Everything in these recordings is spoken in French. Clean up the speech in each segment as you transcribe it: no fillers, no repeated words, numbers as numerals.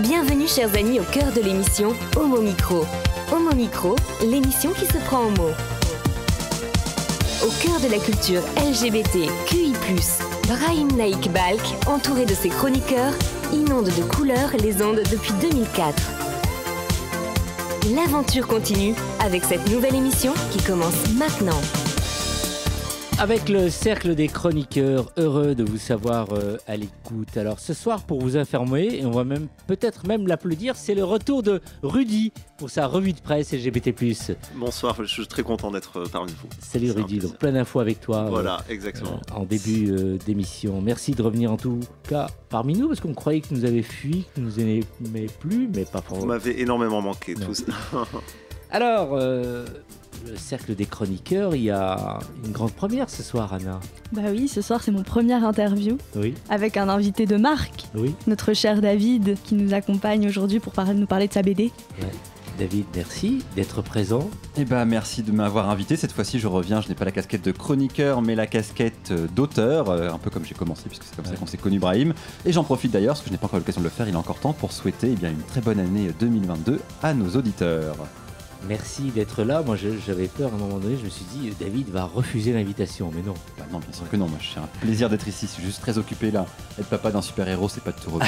Bienvenue chers amis au cœur de l'émission Homo Micro. Homo Micro, l'émission qui se prend en mots. Au cœur de la culture LGBT, QI+, Brahim Naik Balk, entouré de ses chroniqueurs, inonde de couleurs les ondes depuis 2004. L'aventure continue avec cette nouvelle émission qui commence maintenant. Avec le cercle des chroniqueurs, heureux de vous savoir à l'écoute. Alors ce soir, pour vous informer, et on va même peut-être même l'applaudir, c'est le retour de Rudy pour sa revue de presse LGBT+. Bonsoir, je suis très content d'être parmi vous. Salut Rudy, donc plein d'infos avec toi. Voilà, exactement. En début d'émission. Merci de revenir en tout cas parmi nous, parce qu'on croyait que nous avez fui, que nous aimait plus, mais pas pour vous. Vous m'avez énormément manqué, tous. Alors... le cercle des chroniqueurs, il y a une grande première ce soir, Anna. Bah oui, ce soir c'est mon première interview. Oui. Avec un invité de marque. Oui. Notre cher David qui nous accompagne aujourd'hui pour nous parler de sa BD. Ouais. David, merci d'être présent. Eh ben, merci de m'avoir invité. Cette fois-ci, je reviens. Je n'ai pas la casquette de chroniqueur, mais la casquette d'auteur, un peu comme j'ai commencé, puisque c'est comme ça qu'on s'est connu, Brahim. Et j'en profite d'ailleurs, parce que je n'ai pas encore eu l'occasion de le faire, il est encore temps pour souhaiter une très bonne année 2022 à nos auditeurs. Merci d'être là. Moi, j'avais peur à un moment donné. Je me suis dit, David va refuser l'invitation. Mais non. Bah non, bien sûr que non. Moi, j'ai un plaisir d'être ici. Je suis juste très occupé là. Être papa d'un super-héros, c'est pas de tout repos.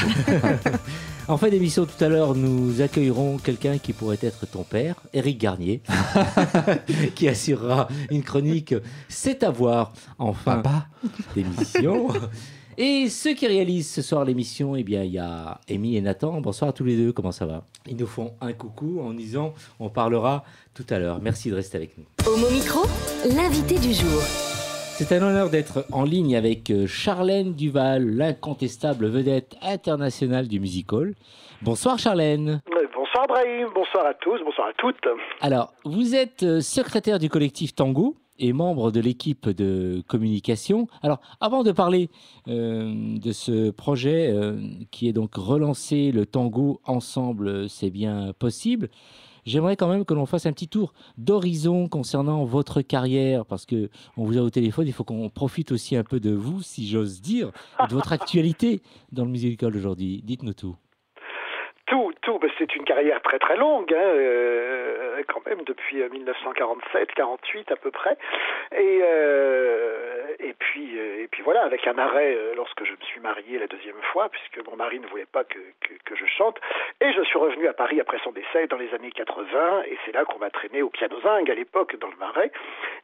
En fin d'émission, tout à l'heure, nous accueillerons quelqu'un qui pourrait être ton père, Éric Garnier, qui assurera une chronique C'est à voir en fin d'émission. Et ceux qui réalisent ce soir l'émission, il y a Amy et Nathan. Bonsoir à tous les deux, comment ça va? Ils nous font un coucou en disant on parlera tout à l'heure. Merci de rester avec nous. Homo Micro, l'invité du jour. C'est un honneur d'être en ligne avec Charlène Duval, l'incontestable vedette internationale du music-hall. Bonsoir Charlène. Bonsoir Brahim, bonsoir à tous, bonsoir à toutes. Alors, vous êtes secrétaire du collectif Tango et membre de l'équipe de communication. Alors, avant de parler de ce projet qui est donc relancé, le tango ensemble, c'est bien possible, j'aimerais quand même que l'on fasse un petit tour d'horizon concernant votre carrière, parce qu'on vous a au téléphone, il faut qu'on profite aussi un peu de vous, si j'ose dire, et de votre actualité dans le musical aujourd'hui. Dites-nous tout. C'est une carrière très très longue, quand même, depuis 1947-48 à peu près. Et puis voilà, avec un arrêt lorsque je me suis marié la deuxième fois, puisque mon mari ne voulait pas que je chante. Et je suis revenu à Paris après son décès dans les années 80, et c'est là qu'on m'a traîné au piano zinc à l'époque dans le Marais.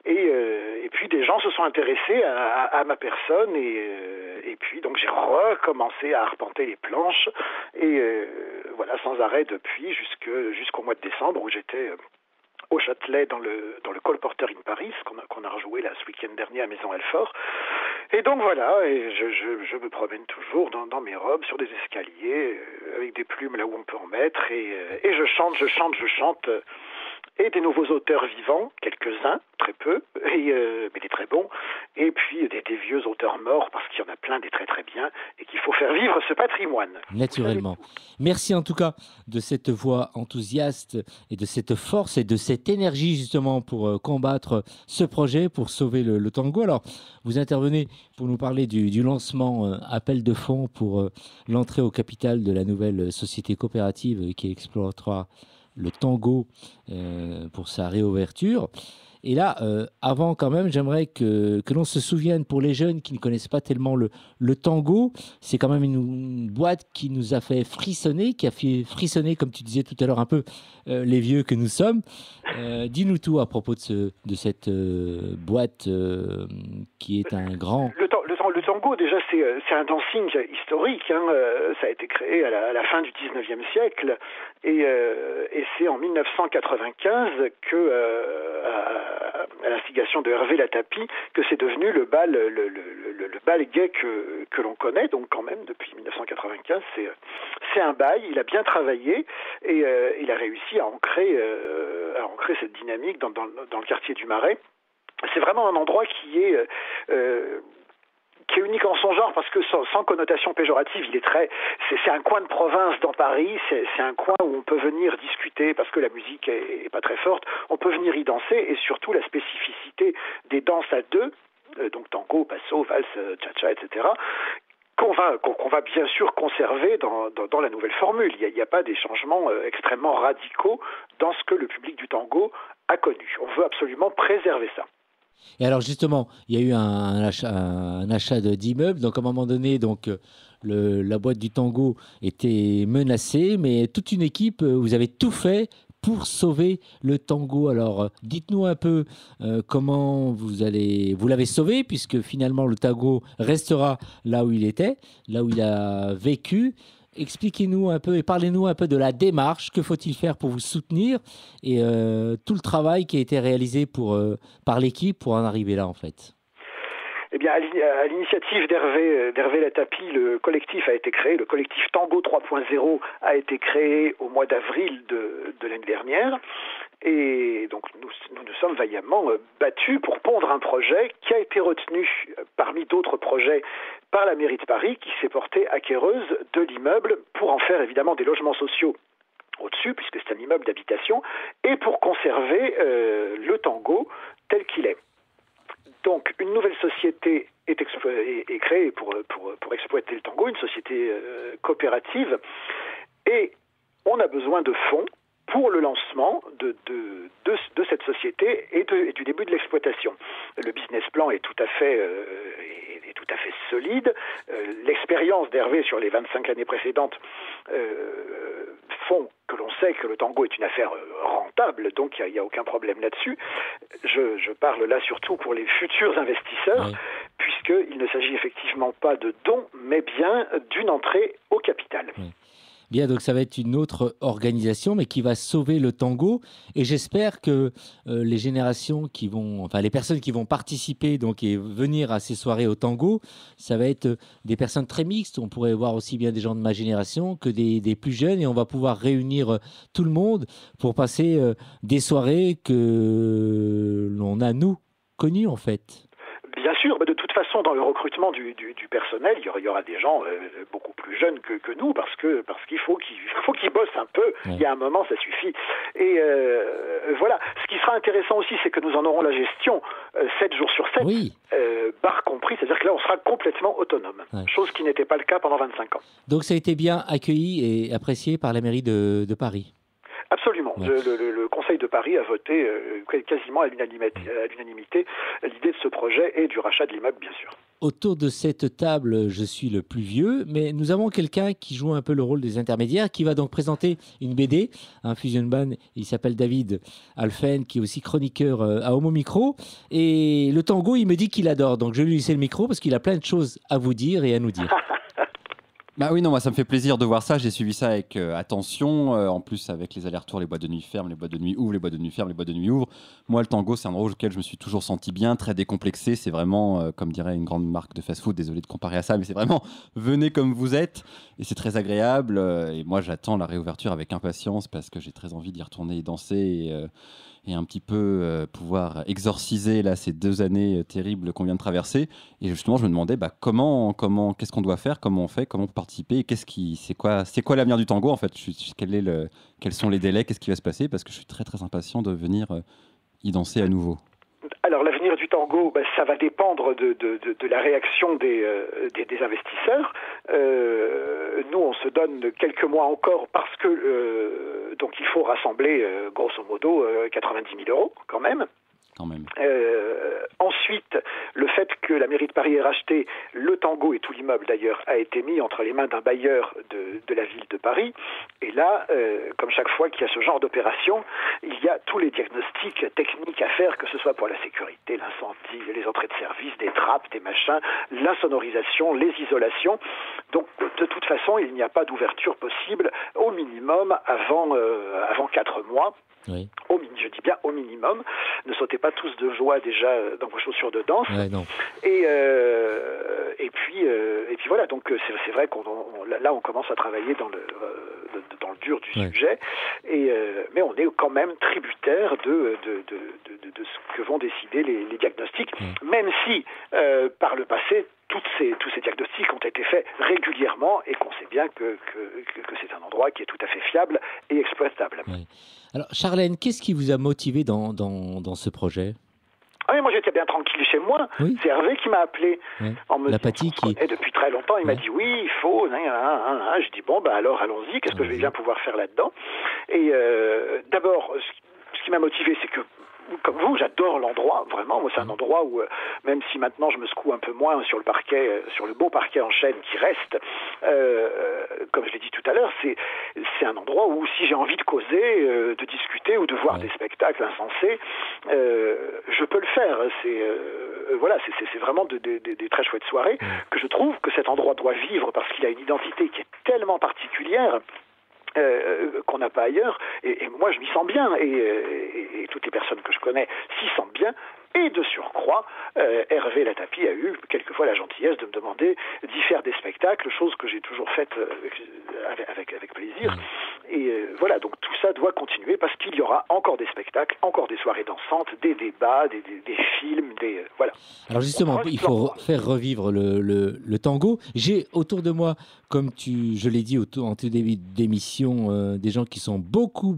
Et puis des gens se sont intéressés à ma personne, et puis donc j'ai recommencé à arpenter les planches, et voilà, sans arrêt depuis jusqu'au mois de décembre où j'étais au Châtelet dans le Colporteur in Paris qu'on a rejoué là ce week-end dernier à Maison Alfort. Et donc voilà, et je me promène toujours dans mes robes sur des escaliers avec des plumes là où on peut en mettre, et je chante. Et des nouveaux auteurs vivants, quelques-uns, très peu, mais des très bons, et puis des vieux auteurs morts, parce qu'il y en a plein des très très bien, et qu'il faut faire vivre ce patrimoine. Naturellement. Merci en tout cas de cette voix enthousiaste et de cette force et de cette énergie justement pour combattre ce projet, pour sauver le tango. Alors, vous intervenez pour nous parler du lancement appel de fonds pour l'entrée au capital de la nouvelle société coopérative qui exploitera le tango pour sa réouverture. Et là, avant quand même, j'aimerais que l'on se souvienne, pour les jeunes qui ne connaissent pas tellement le tango, c'est quand même une boîte qui nous a fait frissonner, qui a fait frissonner, comme tu disais tout à l'heure, un peu les vieux que nous sommes. Dis-nous tout à propos de cette boîte qui est un grand... Le tango, déjà, c'est un dancing historique. Ça a été créé à la fin du 19e siècle. Et c'est en 1995 à l'instigation de Hervé Latapi, que c'est devenu le bal gay que l'on connaît. Donc quand même, depuis 1995, c'est un bail. Il a bien travaillé, et il a réussi à ancrer cette dynamique dans le quartier du Marais. C'est vraiment un endroit qui est unique en son genre, parce que sans connotation péjorative, c'est un coin de province dans Paris, c'est un coin où on peut venir discuter, parce que la musique est pas très forte, on peut venir y danser, et surtout la spécificité des danses à deux, donc tango, passo, valse, cha-cha, etc., qu'on va bien sûr conserver dans la nouvelle formule. Il n'y a pas des changements extrêmement radicaux dans ce que le public du tango a connu. On veut absolument préserver ça. Et alors justement, il y a eu un achat d'immeubles. Donc à un moment donné, la boîte du tango était menacée, mais toute une équipe, vous avez tout fait pour sauver le tango. Alors dites-nous un peu comment vous l'avez sauvé, puisque finalement le tango restera là où il était, là où il a vécu. Expliquez-nous un peu et parlez-nous un peu de la démarche. Que faut-il faire pour vous soutenir et tout le travail qui a été réalisé par l'équipe pour en arriver là, en fait. Eh bien, à l'initiative d'Hervé Latapi, le collectif a été créé. Le collectif Tango 3.0 a été créé au mois d'avril de l'année dernière. Et donc, nous sommes vaillamment battus pour pondre un projet qui a été retenu parmi d'autres projets par la mairie de Paris, qui s'est portée acquéreuse de l'immeuble pour en faire évidemment des logements sociaux au-dessus, puisque c'est un immeuble d'habitation, et pour conserver le tango tel qu'il est. Donc, une nouvelle société est créée pour exploiter le tango, une société coopérative, et on a besoin de fonds pour le lancement de cette société et du début de l'exploitation. Le business plan est tout à fait solide. L'expérience d'Hervé sur les 25 années précédentes font que l'on sait que le tango est une affaire rentable, donc il n'y a aucun problème là-dessus. Je parle là surtout pour les futurs investisseurs, oui, puisqu'il ne s'agit effectivement pas de dons, mais bien d'une entrée au capital. Oui. Bien, donc ça va être une autre organisation, mais qui va sauver le tango. Et j'espère que les générations les personnes qui vont participer donc, et venir à ces soirées au tango, ça va être des personnes très mixtes. On pourrait voir aussi bien des gens de ma génération que des plus jeunes. Et on va pouvoir réunir tout le monde pour passer des soirées que l'on a, nous, connues en fait. Bien sûr, mais de toute façon, dans le recrutement du personnel, il y aura des gens beaucoup plus jeunes que nous, parce qu'il faut qu'ils bossent un peu. Oui. Il y a un moment, ça suffit. Et voilà. Ce qui sera intéressant aussi, c'est que nous en aurons la gestion 7 jours sur 7, oui, bar compris, c'est-à-dire que là, on sera complètement autonome, oui, chose qui n'était pas le cas pendant 25 ans. Donc ça a été bien accueilli et apprécié par la mairie de Paris. Absolument. Ouais. Le Conseil de Paris a voté quasiment à l'unanimité l'idée de ce projet et du rachat de l'immeuble, bien sûr. Autour de cette table, je suis le plus vieux, mais nous avons quelqu'un qui joue un peu le rôle des intermédiaires, qui va donc présenter une BD, un Fusion Band. Il s'appelle David Alphen, qui est aussi chroniqueur à Homo Micro. Et le tango, il me dit qu'il adore. Donc je vais lui laisser le micro parce qu'il a plein de choses à vous dire et à nous dire. Bah oui, non, moi ça me fait plaisir de voir ça. J'ai suivi ça avec attention. En plus, avec les allers-retours, les boîtes de nuit ferment, les boîtes de nuit ouvrent, les boîtes de nuit ferment, les boîtes de nuit ouvrent. Moi, le tango, c'est un endroit auquel je me suis toujours senti bien, très décomplexé. C'est vraiment, comme dirait une grande marque de fast-food, désolé de comparer à ça, mais c'est vraiment venez comme vous êtes. Et c'est très agréable. Et moi, j'attends la réouverture avec impatience parce que j'ai très envie d'y retourner et danser. Et un petit peu pouvoir exorciser là, ces 2 années terribles qu'on vient de traverser. Et justement, je me demandais qu'est-ce qu'on doit faire, comment on fait, comment on peut participer, et c'est quoi l'avenir du tango en fait, quels sont les délais, qu'est-ce qui va se passer, parce que je suis très très impatient de venir y danser à nouveau. Alors l'avenir du tango, ça va dépendre de la réaction des investisseurs. Nous, on se donne quelques mois encore parce que donc il faut rassembler grosso modo 90 000 euros quand même. Ensuite, le fait que la mairie de Paris ait racheté le tango et tout l'immeuble d'ailleurs a été mis entre les mains d'un bailleur de la ville de Paris. Et là, comme chaque fois qu'il y a ce genre d'opération, il y a tous les diagnostics techniques à faire, que ce soit pour la sécurité, l'incendie, les entrées de service, des trappes, des machins, l'insonorisation, les isolations. Donc de toute façon, il n'y a pas d'ouverture possible au minimum avant 4 mois. Oui. Je dis bien au minimum. Ne sautez pas tous de joie déjà dans vos chaussures de danse. Ouais, non. Et puis voilà. Donc c'est vrai là on commence à travailler dans le dur du sujet. Mais on est quand même tributaire de ce que vont décider les diagnostics, même si par le passé tous ces diagnostics ont été faits régulièrement et qu'on sait bien que c'est un endroit qui est tout à fait fiable et exploitable. Oui. Alors, Charlène, qu'est-ce qui vous a motivé dans ce projet ? mais moi j'étais bien tranquille chez moi. Oui. C'est Hervé qui m'a appelé Ouais. en me L'apathie disant qu'on se connaît depuis très longtemps. Il m'a Ouais. dit oui, il faut. Je dis bon, bah alors allons-y. Qu'est-ce que je vais bien pouvoir faire là-dedans? Et d'abord, ce qui m'a motivé, c'est que comme vous, j'adore l'endroit, vraiment. Moi, c'est un endroit où, même si maintenant je me secoue un peu moins sur le parquet, sur le beau parquet en chêne qui reste, comme je l'ai dit tout à l'heure, c'est un endroit où si j'ai envie de causer, de discuter ou de voir des spectacles insensés, je peux le faire. C'est vraiment des très chouettes soirées que je trouve que cet endroit doit vivre parce qu'il a une identité qui est tellement particulière. Qu'on n'a pas ailleurs, et moi je m'y sens bien, et toutes les personnes que je connais s'y sentent bien, et de surcroît, Hervé Latapie a eu quelquefois la gentillesse de me demander d'y faire des spectacles, chose que j'ai toujours faite avec plaisir, et voilà, donc tout ça doit continuer parce qu'il y aura encore des spectacles, encore des soirées dansantes, des débats, des films, voilà. Alors justement, il faut faire revivre le tango. J'ai autour de moi, comme je l'ai dit en tout début d'émission, des gens qui sont beaucoup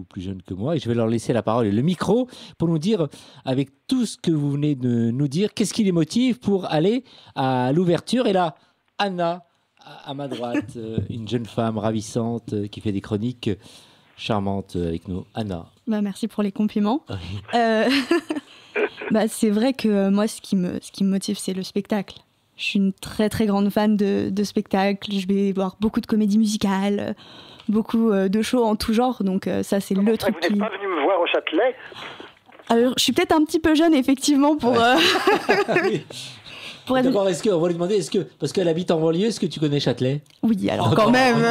plus jeunes que moi, et je vais leur laisser la parole et le micro pour nous dire, avec tout ce que vous venez de nous dire, qu'est-ce qui les motive pour aller à l'ouverture. Et là, Anna, à ma droite, une jeune femme ravissante qui fait des chroniques charmantes avec nous. Anna. Merci pour les compliments. C'est vrai que moi, ce qui me motive, c'est le spectacle. Je suis une très très grande fan de spectacles. Je vais voir beaucoup de comédies musicales, beaucoup de shows en tout genre. Donc ça, c'est le truc Vous n'êtes pas venu me voir au Châtelet? Alors, je suis peut-être un petit peu jeune, effectivement, pour... Pour être... D'abord, on va lui demander, parce qu'elle habite en banlieue, est-ce que tu connais Châtelet? Oui, alors quand même.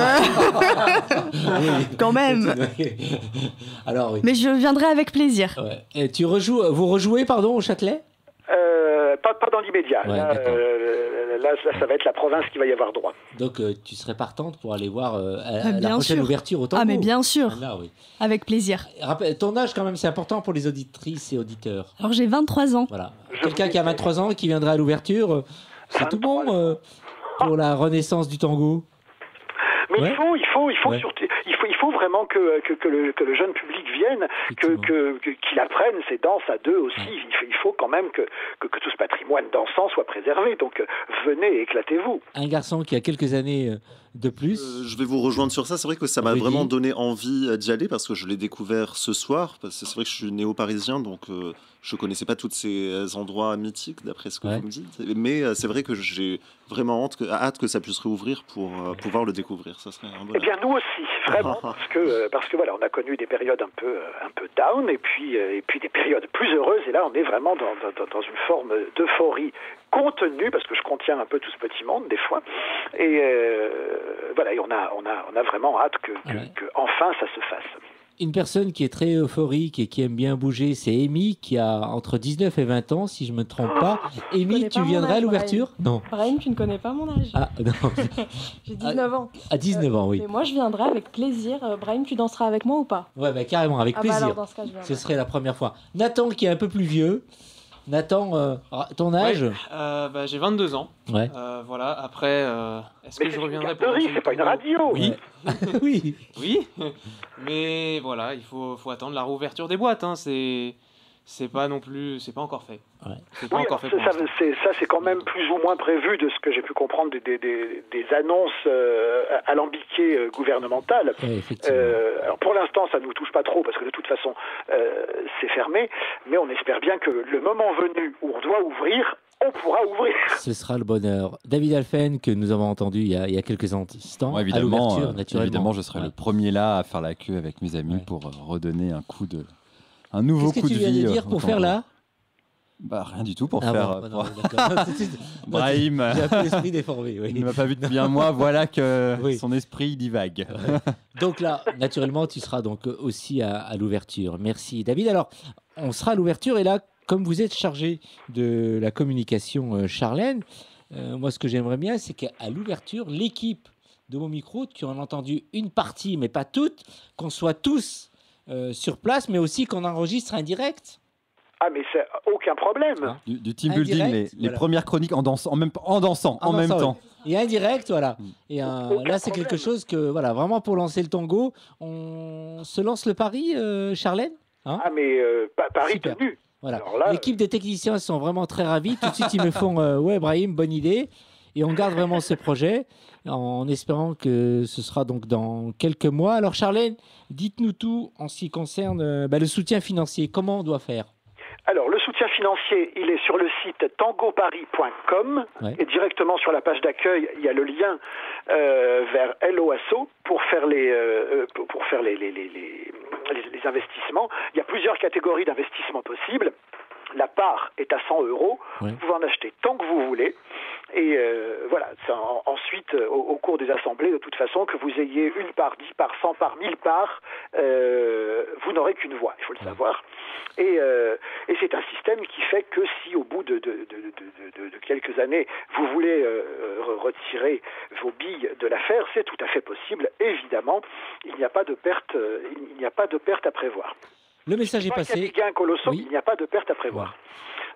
Quand même. Alors, oui. Mais je viendrai avec plaisir. Ouais. Et vous rejouez, au Châtelet? Pas dans l'immédiat. Ouais, là, ça va être la province qui va y avoir droit. Donc, tu serais partante pour aller voir la prochaine ouverture au tango? Ah, mais bien sûr. Là, oui. Avec plaisir. Rappelle, ton âge, quand même, c'est important pour les auditrices et auditeurs. Alors, j'ai 23 ans. Voilà. Quelqu'un qui a 23 ans et qui viendra à l'ouverture, c'est tout bon pour la renaissance du tango? Mais il faut vraiment que le jeune public vienne, qu'il apprenne ces danses à deux aussi. Ouais. Il faut quand même que tout ce patrimoine dansant soit préservé. Donc venez et éclatez-vous. Un garçon qui a quelques années de plus. Je vais vous rejoindre sur ça. C'est vrai que ça m'a vraiment donné envie d'y aller parce que je l'ai découvert ce soir. Parce que c'est vrai que je suis néo-parisien, donc je connaissais pas tous ces endroits mythiques d'après ce que vous me dites. Mais c'est vrai que j'ai vraiment hâte que ça puisse réouvrir pour pouvoir le découvrir. Ça serait un bon. Eh bien nous aussi, vraiment, parce que voilà, on a connu des périodes un peu down et puis des périodes plus heureuses. Et là, on est vraiment dans une forme d'euphorie contenue parce que je contiens un peu tout ce petit monde des fois. Et voilà, et on a vraiment hâte que enfin ça se fasse. Une personne qui est très euphorique et qui aime bien bouger, c'est Amy, qui a entre 19 et 20 ans, si je ne me trompe pas. Amy, tu viendrais à l'ouverture? Non. Brahim, tu ne connais pas mon âge. Ah, non. J'ai 19 ans. À 19 ans, oui. Mais moi, je viendrai avec plaisir. Brahim, tu danseras avec moi ou pas? Ouais, carrément, avec plaisir. Alors, dans ce cas, je viendrai. Ce serait la première fois. Nathan, qui est un peu plus vieux. Nathan, ton âge? J'ai 22 ans. Ouais. Voilà, après, est-ce que je reviendrai pour... C'est pas une radio. Oui. Oui. Oui. Mais voilà, il faut attendre la réouverture des boîtes. Hein. C'est pas non plus... C'est pas encore fait. Ouais. C'est pas encore fait pour l'instant. C'est quand même plus ou moins prévu de ce que j'ai pu comprendre des annonces alambiquées gouvernementales. Ouais, effectivement. Alors pour l'instant, ça ne nous touche pas trop parce que de toute façon, c'est fermé. Mais on espère bien que le moment venu où on doit ouvrir, on pourra ouvrir. Ce sera le bonheur. David Alphen, que nous avons entendu il y a quelques instants, évidemment, à l'ouverture, naturellement. Évidemment, je serai le premier là à faire la queue avec mes amis pour redonner un nouveau coup de vie. Qu'est-ce que tu viens de dire pour faire là? Rien du tout pour faire. Brahim, j'ai un peu l'esprit déformé. Oui. Il ne m'a pas vu depuis un mois. Voilà que son esprit divague. Donc là, naturellement, tu seras donc aussi à l'ouverture. Merci, David. Alors, on sera à l'ouverture et là, comme vous êtes chargé de la communication, Charlène, moi, ce que j'aimerais bien, c'est qu'à l'ouverture, l'équipe de mon micro, tu en as entendu une partie, mais pas toute, qu'on soit tous sur place, mais aussi qu'on enregistre un direct. Ah, mais c'est aucun problème. Du team building, les premières chroniques en dansant en même temps. Et un direct, voilà. Et là, c'est quelque chose que, voilà, vraiment pour lancer le tango, on se lance le pari, Charlène, hein? Mais pari tenu. Voilà. L'équipe des techniciens sont vraiment très ravis. Tout de suite, ils me font ouais, Brahim, bonne idée. Et on garde vraiment ce projet en espérant que ce sera donc dans quelques mois. Alors, Charlène, dites-nous tout en ce qui concerne le soutien financier. Comment on doit faire ? Alors, le soutien financier, il est sur le site tangoparis.com et directement sur la page d'accueil, il y a le lien vers LOASO pour faire les investissements. Il y a plusieurs catégories d'investissements possibles. La part est à 100 €. Vous pouvez en acheter tant que vous voulez. Et voilà, ensuite, au cours des assemblées, de toute façon, que vous ayez 1 part, 10 parts, 100 parts, 1000 parts, vous n'aurez qu'une voix, il faut le savoir. Et c'est un système qui fait que si au bout de quelques années, vous voulez retirer vos billes de l'affaire, c'est tout à fait possible. Évidemment, il n'y a pas de perte, à prévoir. Le message est passé. Il y a des gains colossaux, il n'y a pas de perte à prévoir.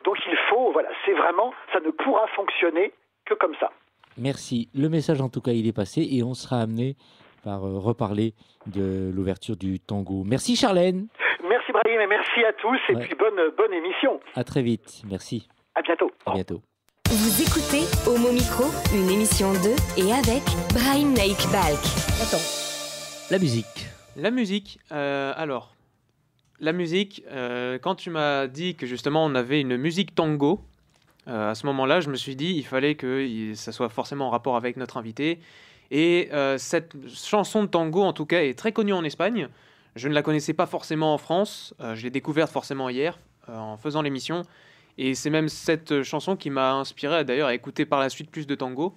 Donc il faut, voilà, c'est vraiment, ça ne pourra fonctionner que comme ça. Merci. Le message, en tout cas, il est passé et on sera amené par reparler de l'ouverture du tango. Merci Charlène. Merci Brahim et merci à tous et puis bonne émission. À très vite. Merci. À bientôt. À bientôt. Vous écoutez Homo Micro, une émission de et avec Brahim Naik Balk. Attends. La musique. La musique. Alors. La musique, quand tu m'as dit que justement on avait une musique tango, à ce moment-là, je me suis dit il fallait que ça soit forcément en rapport avec notre invité. Et cette chanson de tango, en tout cas, est très connue en Espagne. Je ne la connaissais pas forcément en France. Je l'ai découverte forcément hier, en faisant l'émission. Et c'est même cette chanson qui m'a inspiré d'ailleurs à écouter par la suite plus de tango.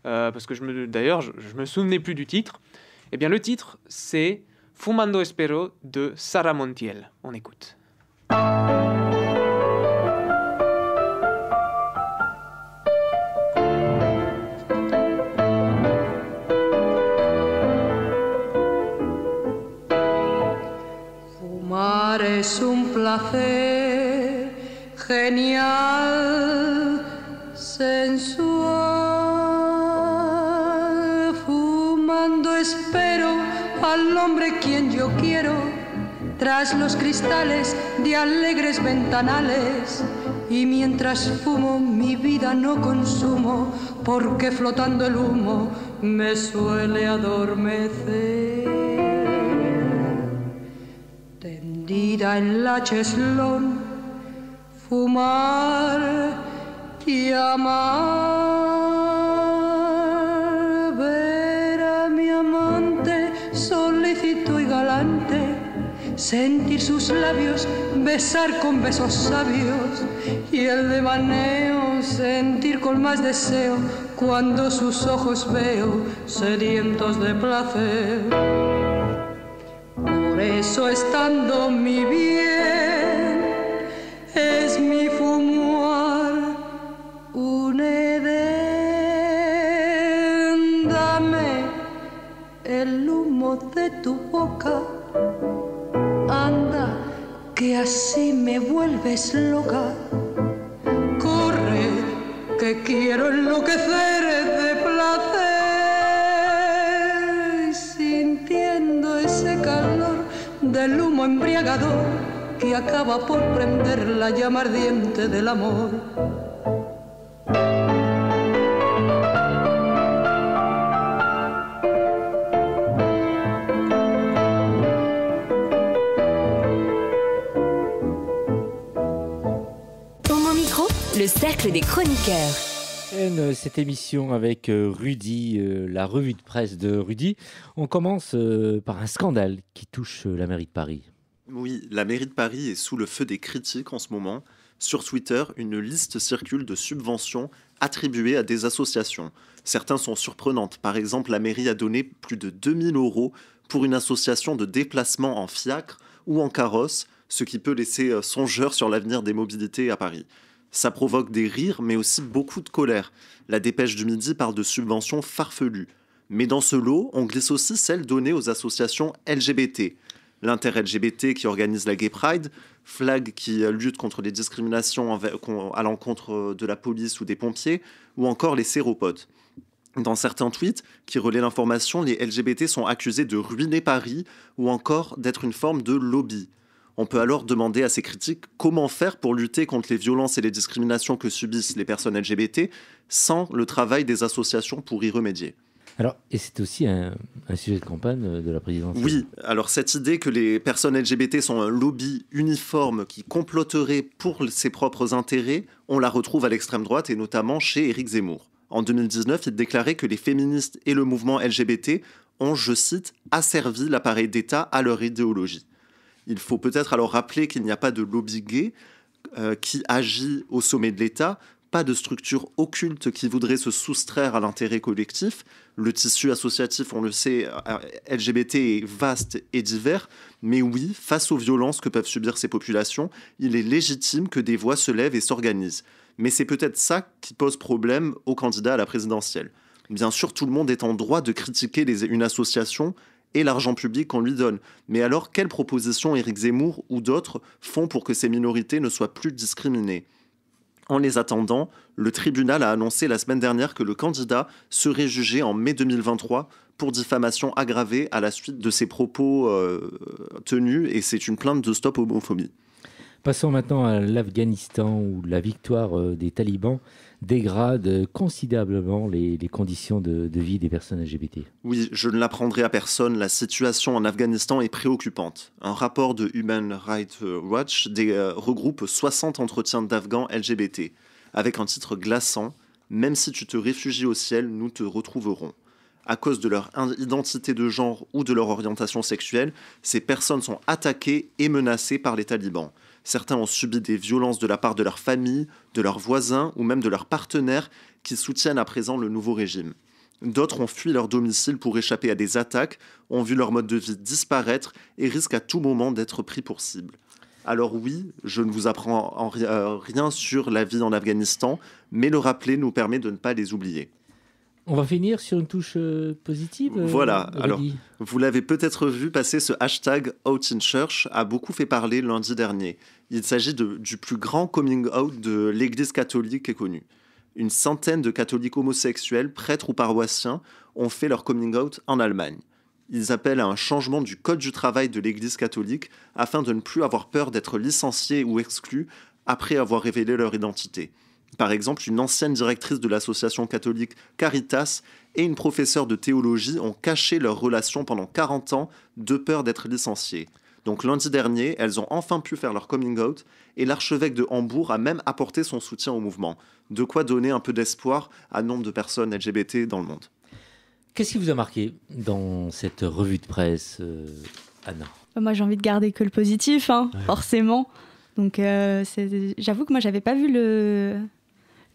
Parce que je me souvenais plus du titre. Eh bien, le titre, c'est Fumando Espero de Sara Montiel. On écoute. Fumar es un placer genial, sensual. Fumando espero al hombre quien yo quiero, tras los cristales de alegres ventanales. Y mientras fumo mi vida no consumo, porque flotando el humo me suele adormecer. Tendida en la cheslón, fumar y amar, ver a mi amante solícito y galante, sentir sus labios, besar con besos sabios, y el devaneo sentir con más deseo cuando sus ojos veo sedientos de placer. Por eso estando mi bien es mi fumar un edén. Dame el humo de tu boca, anda, que así me vuelves loca. Corre, que quiero enloquecer de placer, sintiendo ese calor del humo embriagador que acaba por prender la llama ardiente del amor. Le cercle des chroniqueurs. Cette émission avec Rudy, la revue de presse de Rudy. On commence par un scandale qui touche la mairie de Paris. Oui, la mairie de Paris est sous le feu des critiques en ce moment. Sur Twitter, une liste circule de subventions attribuées à des associations. Certaines sont surprenantes. Par exemple, la mairie a donné plus de 2000 € pour une association de déplacement en fiacre ou en carrosse, ce qui peut laisser songeur sur l'avenir des mobilités à Paris. Ça provoque des rires, mais aussi beaucoup de colère. La Dépêche du Midi parle de subventions farfelues. Mais dans ce lot, on glisse aussi celles données aux associations LGBT. L'Inter-LGBT qui organise la Gay Pride, Flag qui lutte contre les discriminations à l'encontre de la police ou des pompiers, ou encore les séropodes. Dans certains tweets qui relaient l'information, les LGBT sont accusés de ruiner Paris ou encore d'être une forme de lobby. On peut alors demander à ces critiques comment faire pour lutter contre les violences et les discriminations que subissent les personnes LGBT sans le travail des associations pour y remédier. Alors, et c'est aussi un sujet de campagne de la présidence. Oui, alors cette idée que les personnes LGBT sont un lobby uniforme qui comploterait pour ses propres intérêts, on la retrouve à l'extrême droite et notamment chez Éric Zemmour. En 2019, il déclarait que les féministes et le mouvement LGBT ont, je cite, asservi l'appareil d'État à leur idéologie. Il faut peut-être alors rappeler qu'il n'y a pas de lobby gay qui agit au sommet de l'État, pas de structure occulte qui voudrait se soustraire à l'intérêt collectif. Le tissu associatif, on le sait, LGBT est vaste et divers, mais oui, face aux violences que peuvent subir ces populations, il est légitime que des voix se lèvent et s'organisent. Mais c'est peut-être ça qui pose problème aux candidats à la présidentielle. Bien sûr, tout le monde est en droit de critiquer une association et l'argent public qu'on lui donne. Mais alors, quelles propositions Éric Zemmour ou d'autres font pour que ces minorités ne soient plus discriminées ? En les attendant, le tribunal a annoncé la semaine dernière que le candidat serait jugé en mai 2023 pour diffamation aggravée à la suite de ses propos tenus, et c'est une plainte de Stop Homophobie. Passons maintenant à l'Afghanistan, où la victoire des talibans dégrade considérablement les conditions de vie des personnes LGBT. Oui, je ne l'apprendrai à personne, la situation en Afghanistan est préoccupante. Un rapport de Human Rights Watch regroupe 60 entretiens d'Afghans LGBT, avec un titre glaçant « Même si tu te réfugies au ciel, nous te retrouverons ». À cause de leur identité de genre ou de leur orientation sexuelle, ces personnes sont attaquées et menacées par les talibans. Certains ont subi des violences de la part de leur famille, de leurs voisins ou même de leurs partenaires qui soutiennent à présent le nouveau régime. D'autres ont fui leur domicile pour échapper à des attaques, ont vu leur mode de vie disparaître et risquent à tout moment d'être pris pour cible. Alors oui, je ne vous apprends rien sur la vie en Afghanistan, mais le rappeler nous permet de ne pas les oublier. On va finir sur une touche positive. Voilà, alors vous l'avez peut-être vu passer, ce hashtag Out in Church a beaucoup fait parler lundi dernier. Il s'agit du plus grand coming out de l'Église catholique connue. Une centaine de catholiques homosexuels, prêtres ou paroissiens, ont fait leur coming out en Allemagne. Ils appellent à un changement du code du travail de l'Église catholique afin de ne plus avoir peur d'être licenciés ou exclus après avoir révélé leur identité. Par exemple, une ancienne directrice de l'association catholique Caritas et une professeure de théologie ont caché leur relation pendant 40 ans de peur d'être licenciées. Donc lundi dernier, elles ont enfin pu faire leur coming out et l'archevêque de Hambourg a même apporté son soutien au mouvement. De quoi donner un peu d'espoir à nombre de personnes LGBT dans le monde. Qu'est-ce qui vous a marqué dans cette revue de presse, Anna ? Moi, j'ai envie de garder que le positif, forcément. Donc j'avoue que moi, j'avais pas vu le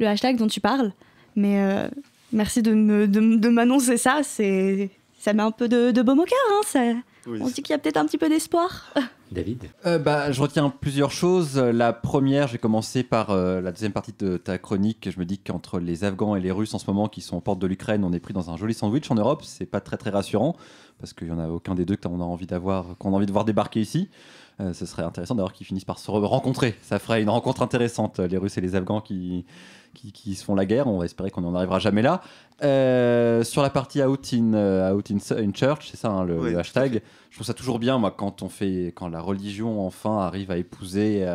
hashtag dont tu parles, mais merci de m'annoncer ça, ça met un peu de baume au cœur, oui. On se dit qu'il y a peut-être un petit peu d'espoir. David ? Je retiens plusieurs choses. La première, j'ai commencé par la deuxième partie de ta chronique. Je me dis qu'entre les Afghans et les Russes en ce moment qui sont aux portes de l'Ukraine, on est pris dans un joli sandwich en Europe. C'est pas très très rassurant parce qu'il n'y en a aucun des deux qu'on a envie de voir débarquer ici. Ce serait intéressant d'ailleurs qu'ils finissent par se rencontrer. Ça ferait une rencontre intéressante, les Russes et les Afghans qui se font la guerre. On va espérer qu'on n'en arrivera jamais là. Sur la partie Out in Church, c'est ça le hashtag. Je trouve ça toujours bien, moi, quand la religion enfin arrive à épouser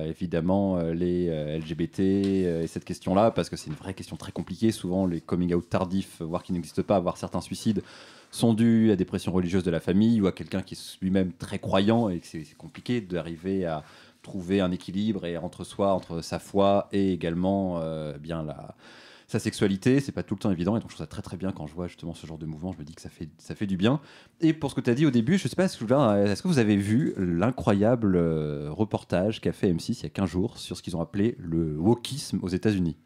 évidemment les LGBT et cette question-là, parce que c'est une vraie question très compliquée. Souvent, les coming out tardifs, voire qui n'existent pas, voire certains suicides, sont dus à des pressions religieuses de la famille ou à quelqu'un qui est lui-même très croyant, et que c'est compliqué d'arriver à trouver un équilibre entre sa foi et également sa sexualité. C'est pas tout le temps évident, et donc je trouve ça très très bien quand je vois justement ce genre de mouvement. Je me dis que ça fait du bien. Et pour ce que tu as dit au début, je sais pas, est-ce que vous avez vu l'incroyable reportage qu'a fait M6 il y a 15 jours sur ce qu'ils ont appelé le wokisme aux États-Unis?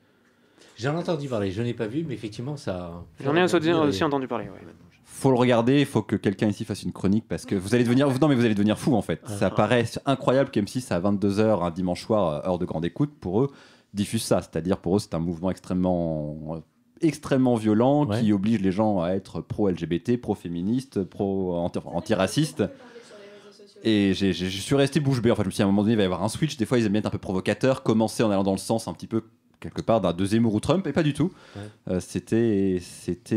J'en ai entendu parler, je n'ai pas vu, mais effectivement ça... J'en ai aussi entendu parler, ouais. Faut le regarder, il faut que quelqu'un ici fasse une chronique parce que vous allez devenir fou en fait. Ça paraît incroyable qu'M6 à 22h un dimanche soir, heure de grande écoute, pour eux, diffuse ça. C'est-à-dire pour eux, c'est un mouvement extrêmement violent qui oblige les gens à être pro-LGBT, pro-féministe, pro-antiracistes. Et je suis resté bouche bée. En fait, je me suis dit à un moment donné, il va y avoir un switch. Des fois, ils aiment bien être un peu provocateurs, commencer en allant dans le sens un petit peu quelque part de Zemmour ou Trump, et pas du tout. C'était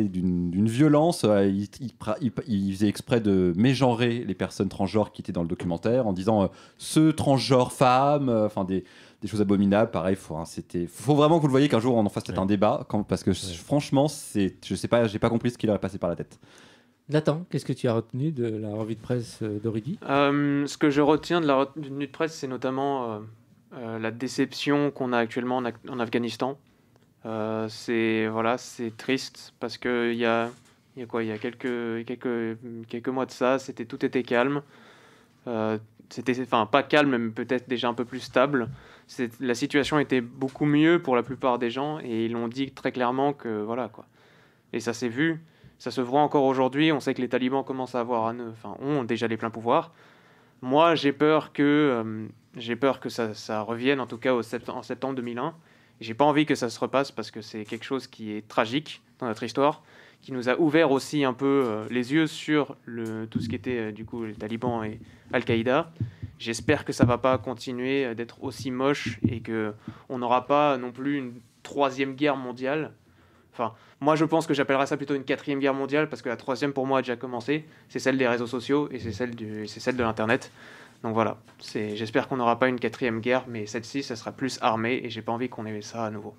d'une violence. Il faisait exprès de mégenrer les personnes transgenres qui étaient dans le documentaire en disant ce transgenre femme, enfin des choses abominables. Pareil, faut vraiment que vous le voyez qu'un jour on en fasse peut-être un débat, parce que franchement, je sais pas, j'ai pas compris ce qui leur est passé par la tête. Nathan, qu'est-ce que tu as retenu de la revue de presse d'Aurélie ? Ce que je retiens de la revue de presse, c'est notamment la déception qu'on a actuellement en Afghanistan. C'est triste parce que il y a quelques mois de ça, tout était calme. Pas calme, mais peut-être déjà un peu plus stable. La situation était beaucoup mieux pour la plupart des gens et ils l'ont dit très clairement que voilà quoi. Et ça s'est vu. Ça se voit encore aujourd'hui. On sait que les talibans commencent à ont déjà les pleins pouvoirs. Moi, j'ai peur que ça revienne, en tout cas en septembre 2001. J'ai pas envie que ça se repasse parce que c'est quelque chose qui est tragique dans notre histoire, qui nous a ouvert aussi un peu les yeux sur tout ce qui était du coup les talibans et Al-Qaïda. J'espère que ça va pas continuer d'être aussi moche et que on n'aura pas non plus une 3e guerre mondiale. Enfin, moi, je pense que j'appellerais ça plutôt une 4e guerre mondiale parce que la 3e, pour moi, a déjà commencé. C'est celle des réseaux sociaux et c'est celle de l'Internet. Donc voilà, j'espère qu'on n'aura pas une 4e guerre, mais celle-ci, ça sera plus armée et j'ai pas envie qu'on ait ça à nouveau.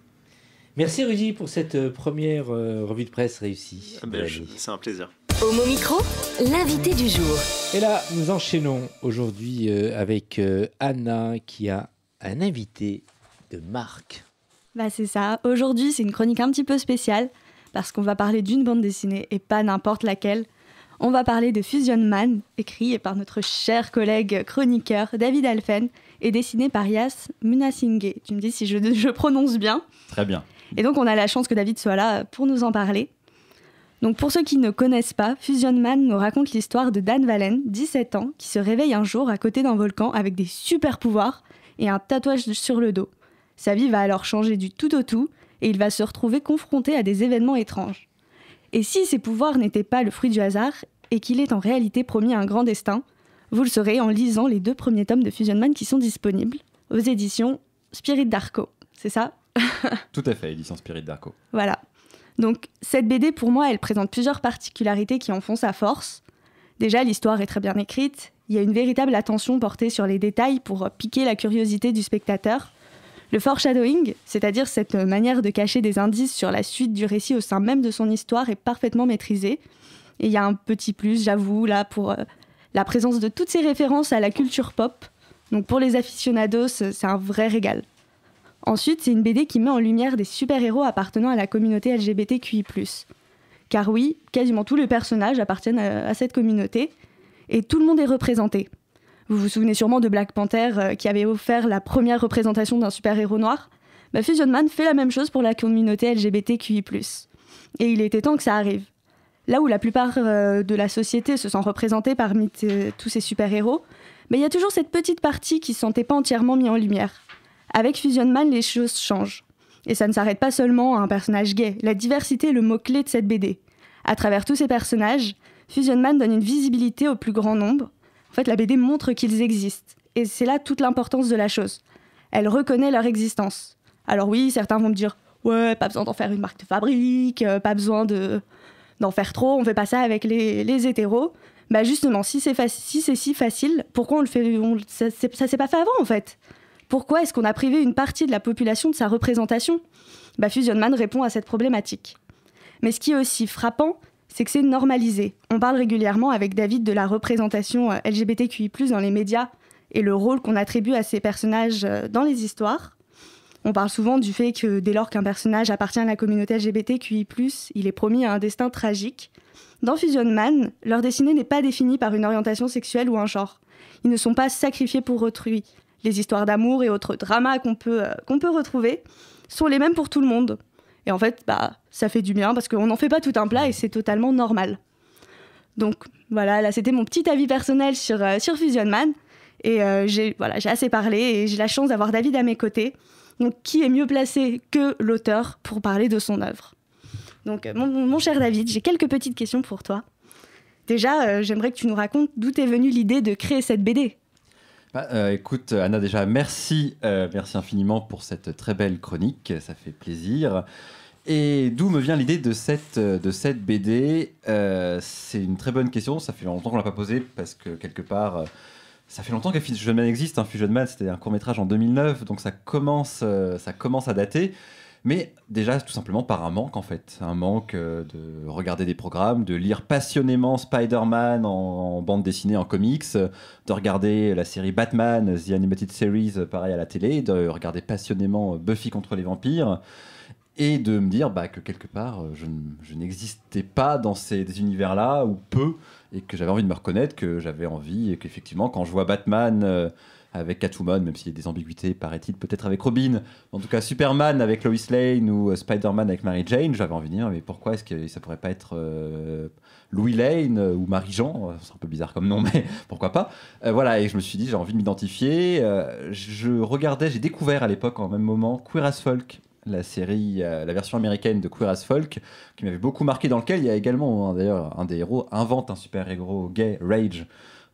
Merci Rudy pour cette première revue de presse réussie. C'est un plaisir. Homo Micro, l'invité du jour. Et là, nous enchaînons aujourd'hui avec Anna qui a un invité de marque. C'est ça. Aujourd'hui, c'est une chronique un petit peu spéciale parce qu'on va parler d'une bande dessinée et pas n'importe laquelle. On va parler de Fusion Man, écrit par notre cher collègue chroniqueur David Alphen et dessiné par Yas Munasinghe. Tu me dis si je prononce bien. Très bien. Et donc, on a la chance que David soit là pour nous en parler. Donc, pour ceux qui ne connaissent pas, Fusion Man nous raconte l'histoire de Dan Valen, 17 ans, qui se réveille un jour à côté d'un volcan avec des super pouvoirs et un tatouage sur le dos. Sa vie va alors changer du tout au tout et il va se retrouver confronté à des événements étranges. Et si ses pouvoirs n'étaient pas le fruit du hasard et qu'il est en réalité promis un grand destin, vous le saurez en lisant les 2 premiers tomes de Fusion Man qui sont disponibles aux éditions Spirit d'Arco. C'est ça ? Tout à fait, édition Spirit d'Arco. Voilà. Donc cette BD, pour moi, elle présente plusieurs particularités qui en font sa force. Déjà, l'histoire est très bien écrite. Il y a une véritable attention portée sur les détails pour piquer la curiosité du spectateur. Le foreshadowing, c'est-à-dire cette manière de cacher des indices sur la suite du récit au sein même de son histoire, est parfaitement maîtrisé. Et il y a un petit plus, j'avoue, là, pour la présence de toutes ces références à la culture pop. Donc pour les aficionados, c'est un vrai régal. Ensuite, c'est une BD qui met en lumière des super-héros appartenant à la communauté LGBTQI+. Car oui, quasiment tous les personnages appartiennent à cette communauté, et tout le monde est représenté. Vous vous souvenez sûrement de Black Panther qui avait offert la première représentation d'un super-héros noir. Fusion Man fait la même chose pour la communauté LGBTQI+. Et il était temps que ça arrive. Là où la plupart de la société se sent représentée parmi tous ces super-héros, il y a toujours cette petite partie qui ne se sentait pas entièrement mise en lumière. Avec Fusion Man, les choses changent. Et ça ne s'arrête pas seulement à un personnage gay. La diversité est le mot-clé de cette BD. À travers tous ces personnages, Fusion Man donne une visibilité au plus grand nombre. En fait, la BD montre qu'ils existent. Et c'est là toute l'importance de la chose. Elle reconnaît leur existence. Alors oui, certains vont me dire « Ouais, pas besoin d'en faire une marque de fabrique, pas besoin d'en faire trop, on fait pas ça avec les hétéros. » Justement, si c'est si facile, pourquoi on le fait ça s'est pas fait avant, en fait. Pourquoi est-ce qu'on a privé une partie de la population de sa représentation ? Fusion Man répond à cette problématique. Mais ce qui est aussi frappant, c'est que c'est normalisé. On parle régulièrement avec David de la représentation LGBTQI+, dans les médias et le rôle qu'on attribue à ces personnages dans les histoires. On parle souvent du fait que dès lors qu'un personnage appartient à la communauté LGBTQI+, il est promis à un destin tragique. Dans Fusion Man, leur destinée n'est pas définie par une orientation sexuelle ou un genre. Ils ne sont pas sacrifiés pour autrui. Les histoires d'amour et autres dramas qu'on peut retrouver sont les mêmes pour tout le monde. Et en fait, ça fait du bien parce qu'on n'en fait pas tout un plat et c'est totalement normal. Donc voilà, là c'était mon petit avis personnel sur Fusion Man. Et j'ai assez parlé et j'ai la chance d'avoir David à mes côtés. Donc qui est mieux placé que l'auteur pour parler de son œuvre ? Donc mon cher David, j'ai quelques petites questions pour toi. Déjà, j'aimerais que tu nous racontes d'où t'est venue l'idée de créer cette BD. Écoute, Anna, déjà, merci infiniment pour cette très belle chronique, ça fait plaisir. Et d'où me vient l'idée de cette BD C'est une très bonne question, ça fait longtemps qu'on ne l'a pas posée, parce que quelque part, ça fait longtemps que Fusion Man existe. Fusion Man, c'était un court-métrage en 2009, donc ça commence à dater. Mais déjà, tout simplement par un manque, en fait. Un manque de regarder des programmes, de lire passionnément Spider-Man en bande dessinée, en comics, de regarder la série Batman, The Animated Series, pareil à la télé, de regarder passionnément Buffy contre les vampires, et de me dire que quelque part, je n'existais pas dans ces univers-là, ou peu, et que j'avais envie de me reconnaître, que j'avais envie, et qu'effectivement, quand je vois Batman... avec Catwoman, même s'il y a des ambiguïtés, paraît-il, peut-être avec Robin. En tout cas, Superman avec Lois Lane ou Spider-Man avec Mary Jane, j'avais envie de dire, mais pourquoi est-ce que ça pourrait pas être Louis Lane ou Marie-Jean? C'est un peu bizarre comme nom, mais pourquoi pas. Voilà, et je me suis dit, j'ai envie de m'identifier. J'ai découvert à l'époque, en même moment, Queer as Folk, la série, la version américaine de Queer as Folk, qui m'avait beaucoup marqué, dans lequel il y a également, d'ailleurs, un des héros invente un super-héros gay, Rage,